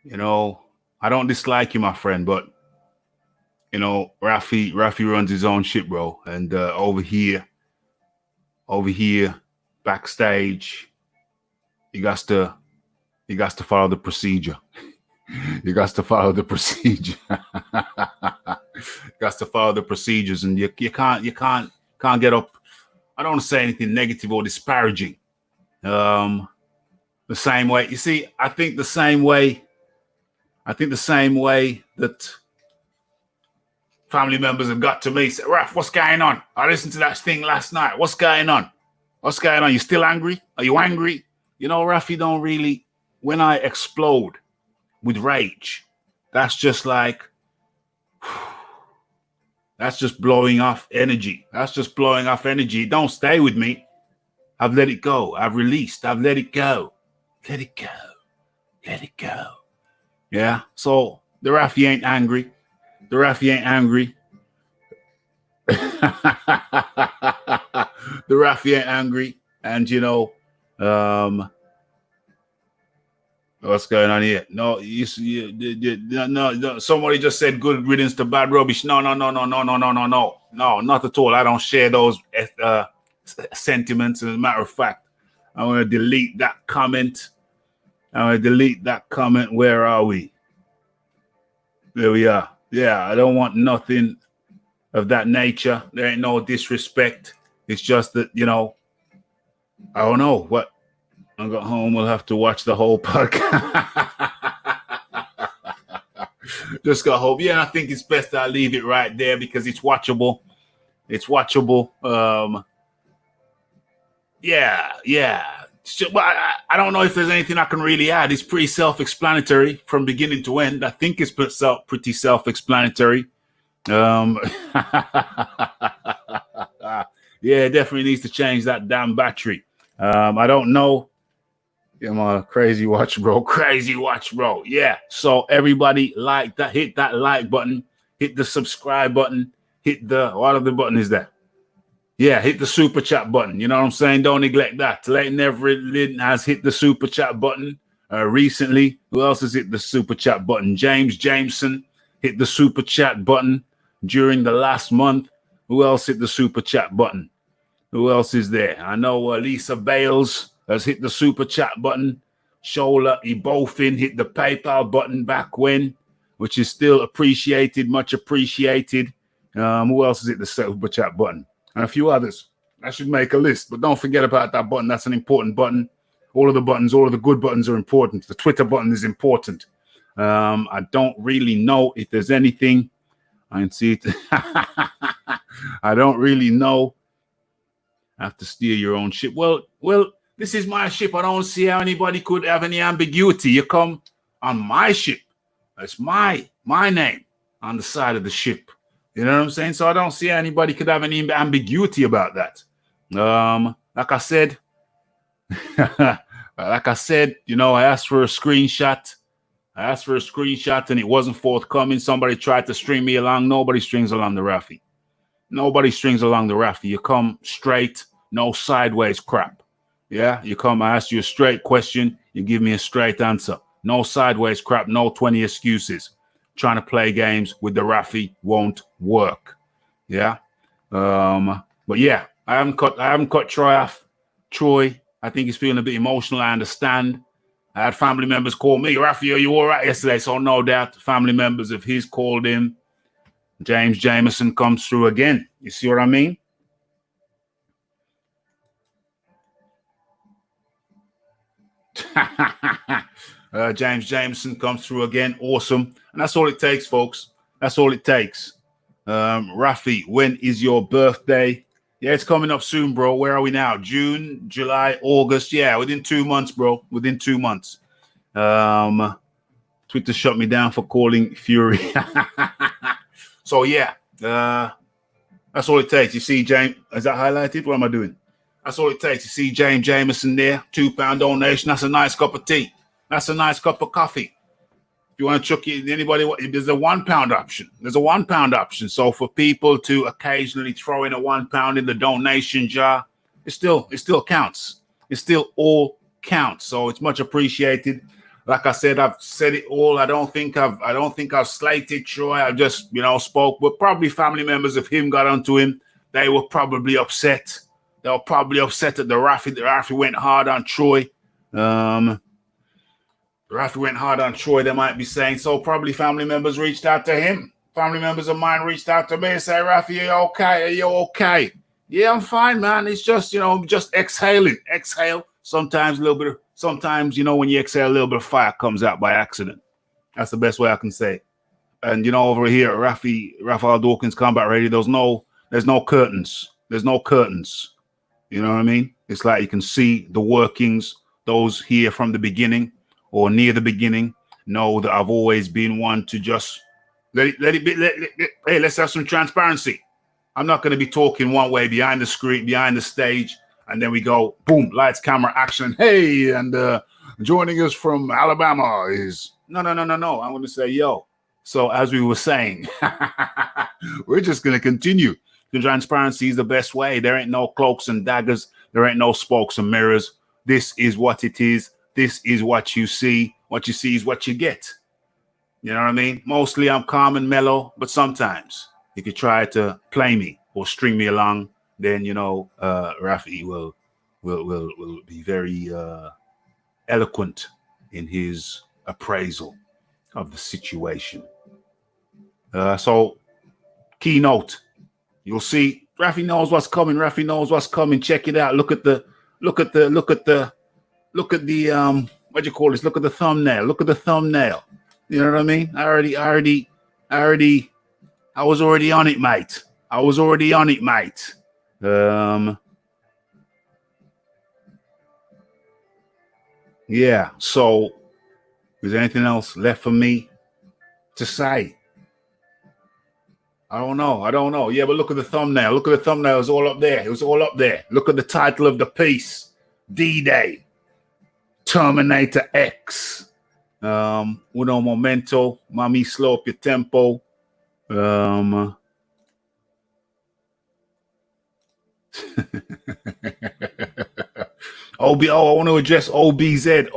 You know, I don't dislike you, my friend, but you know, Raphie runs his own shit, bro. And over here, backstage, you got to follow the procedure. You got to follow the procedure. You got to follow the procedures, and you can't get up. I don't want to say anything negative or disparaging. The same way, you see, I think the same way that family members have got to me, say, Raph, what's going on? I listened to that thing last night. What's going on? You still angry? Are you angry? You know, Raphie don't really, when I explode with rage, that's just like, that's just blowing off energy. Don't stay with me. I've let it go. I've released. I've let it go. Let it go. Yeah. So the Raphie ain't angry. The Raphie ain't angry. And you know, what's going on here? No, no. Somebody just said good riddance to bad rubbish. No, not at all. I don't share those sentiments. As a matter of fact, I'm going to delete that comment. Where are we? There we are. Yeah, I don't want nothing of that nature. There ain't no disrespect. It's just that, you know, I don't know what. I got home. We'll have to watch the whole podcast. Just got home. Yeah, I think it's best that I leave it right there because it's watchable. Yeah. But I don't know if there's anything I can really add. It's pretty self-explanatory from beginning to end. I think it's pretty self-explanatory. Yeah, definitely needs to change that damn battery. I don't know. Yeah, my crazy watch, bro. Yeah. So everybody like that, hit that like button, hit the subscribe button, hit the what other button is that? Yeah, hit the super chat button. You know what I'm saying? Don't neglect that. Leighton Everett has hit the super chat button recently. Who else has hit the super chat button? James Jameson hit the super chat button during the last month. Who else hit the super chat button? Who else is there? I know Lisa Bales has hit the super chat button. Shola Ibofin hit the PayPal button back when, which is still appreciated, much appreciated. Who else has hit the super chat button? And a few others. I should make a list, but don't forget about that button. That's an important button. All of the buttons, all of the good buttons are important. The Twitter button is important. I don't really know if there's anything. I can see it. I don't really know. I have to steer your own ship. Well, this is my ship. I don't see how anybody could have any ambiguity. You come on my ship. It's my name on the side of the ship. You know what I'm saying? So I don't see how anybody could have any ambiguity about that. Like I said, you know, I asked for a screenshot. And it wasn't forthcoming. Somebody tried to string me along. Nobody strings along the Raphie. Nobody strings along the Raphie. You come straight, no sideways crap. Yeah, you come, I ask you a straight question, you give me a straight answer. No sideways crap, no 20 excuses. Trying to play games with the Raphie won't work. Yeah. But yeah, I haven't cut Troy off. Troy, I think he's feeling a bit emotional. I understand. I had family members call me, Raphie, are you all right yesterday? So no doubt family members of his called him. James Jameson comes through again. You see what I mean? James Jameson comes through again. Awesome. And that's all it takes, folks. That's all it takes. Raphie, when is your birthday? Yeah, it's coming up soon, bro. Where are we now? June, July, August. Yeah, within 2 months, bro. Within 2 months. Twitter shut me down for calling Fury. So yeah, that's all it takes. You see, James, is that highlighted? What am I doing? That's all it takes. You see James Jameson there, £2 donation. That's a nice cup of tea. That's a nice cup of coffee. If you want to chuck it, anybody, there's a £1 option. There's a £1 option. So for people to occasionally throw in a £1 in the donation jar, it still counts. It still all counts. So it's much appreciated. Like I said, I've said it all. I don't think I've slated Troy. I just, spoke, but probably family members of him got onto him. They were probably upset. They were probably upset at the Raphie. The Raphie went hard on Troy. The Raphie went hard on Troy, they might be saying. So probably family members reached out to him. Family members of mine reached out to me and say, Raphie, are you okay? Are you okay? Yeah, I'm fine, man. It's just, just exhaling. Exhale. Sometimes a little bit of, when you exhale, a little bit of fire comes out by accident. That's the best way I can say it. And, over here at Raphael Dawkins Combat Radio, there's no curtains. There's no curtains. You know what I mean? It's like you can see the workings. Those here from the beginning or near the beginning know that I've always been one to just let it be. Hey, let's have some transparency. I'm not going to be talking one way behind the screen, behind the stage, and then we go, boom, lights, camera, action. Hey, and joining us from Alabama is no. I'm going to say, yo. So as we were saying, we're just going to continue. The transparency is the best way. There ain't no cloaks and daggers. There ain't no spokes and mirrors. This is what it is. This is what you see. What you see is what you get. You know what I mean? Mostly I'm calm and mellow, but sometimes if you try to play me or string me along, then Raphie will be very eloquent in his appraisal of the situation. So keynote, you'll see Raphie knows what's coming. Raphie knows what's coming. Check it out. Look at the what do you call this? Look at the thumbnail. Look at the thumbnail. You know what I mean? I was already on it, mate. Yeah. So is there anything else left for me to say? I don't know. Yeah, but look at the thumbnail. Look at the thumbnail. It's all up there. It was all up there. Look at the title of the piece. DDay. Terminator X. Uno momento. Mami, slow up your tempo. I want to address OBZ.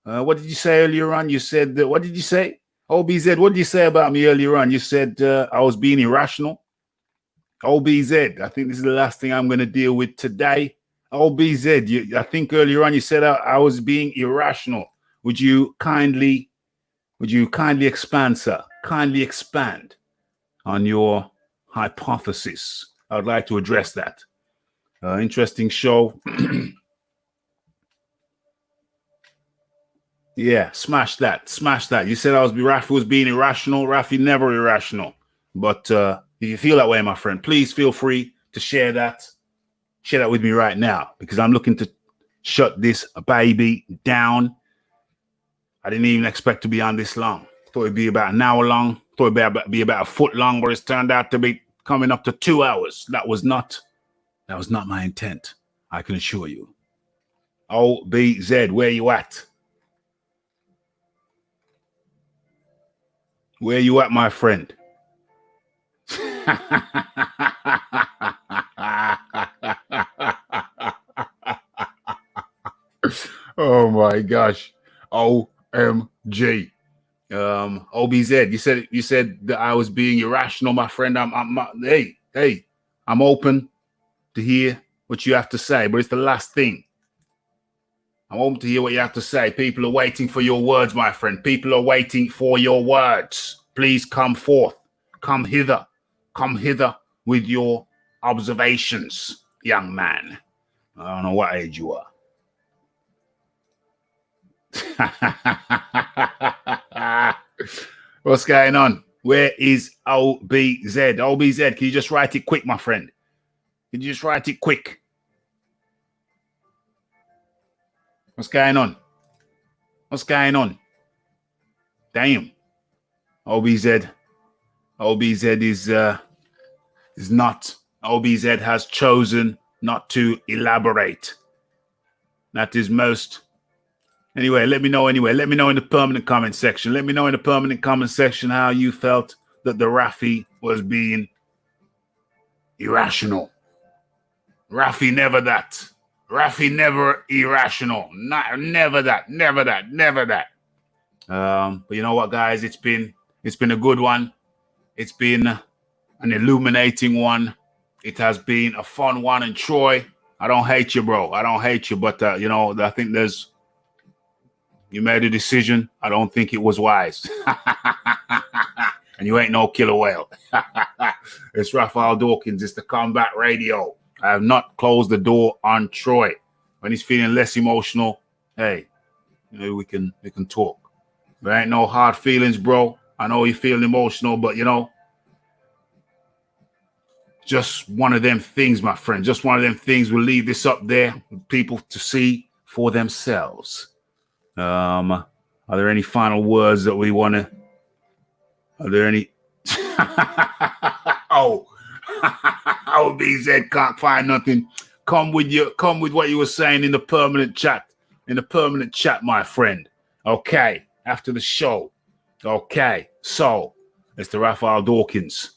What did you say earlier on? You said, what did you say? OBZ, what did you say about me earlier on? You said I was being irrational. OBZ, I think this is the last thing I'm going to deal with today. OBZ, I think earlier on you said I was being irrational. Would you kindly expand, sir? Kindly expand on your hypothesis. I would like to address that. Interesting show. Yeah, smash that. Smash that. You said Raphie was being irrational. Raphie never irrational. But if you feel that way, my friend, please feel free to share that. Share that with me right now, because I'm looking to shut this baby down. I didn't even expect to be on this long. Thought it'd be about an hour long. Thought it'd be about a foot long, but it's turned out to be coming up to 2 hours. That was not my intent. I can assure you. OBZ, where you at? Where you at, my friend? Oh my gosh. OMG. OBZ, you said that I was being irrational, my friend. Hey, I'm open to hear what you have to say, but it's the last thing. I'm open to hear what you have to say. People are waiting for your words, my friend. People are waiting for your words. Please come forth. Come hither. Come hither with your observations, young man. I don't know what age you are. What's going on? Where is OBZ? OBZ, can you just write it quick, my friend? Can you just write it quick? What's going on? What's going on? Damn. OBZ is not. OBZ has chosen not to elaborate. That is most. Anyway, let me know in the permanent comment section. Let me know in the permanent comment section how you felt that the Raphie was being irrational. Raphie never that. Raphie never irrational. Never that. But you know what, guys? It's been a good one. It's been an illuminating one. It has been a fun one. And Troy, I don't hate you, bro. I don't hate you, but I think you made a decision. I don't think it was wise. And you ain't no killer whale. It's Raphael Dawkins. It's the Combat Radio. I have not closed the door on Troy. When he's feeling less emotional, hey, we can talk. There ain't no hard feelings, bro. I know you're feeling emotional, but just one of them things, my friend. Just one of them things. We'll leave this up there for people to see for themselves. Are there any final words that we want to? Are there any? BZ can't find nothing. Come with what you were saying in the permanent chat. My friend. Okay, after the show. Okay, so it's the Raphael Dawkins.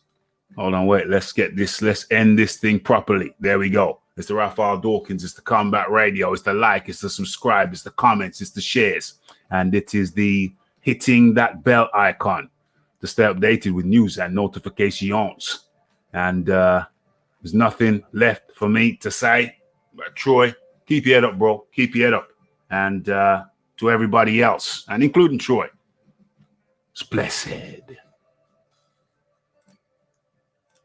Hold on, wait. Let's end this thing properly. There we go. It's the Raphael Dawkins. It's the Combat Radio. It's the like. It's the subscribe. It's the comments. It's the shares. And it is the hitting that bell icon to stay updated with news and notifications. And there's nothing left for me to say. But Troy, keep your head up, bro. Keep your head up. And to everybody else, and including Troy, it's blessed.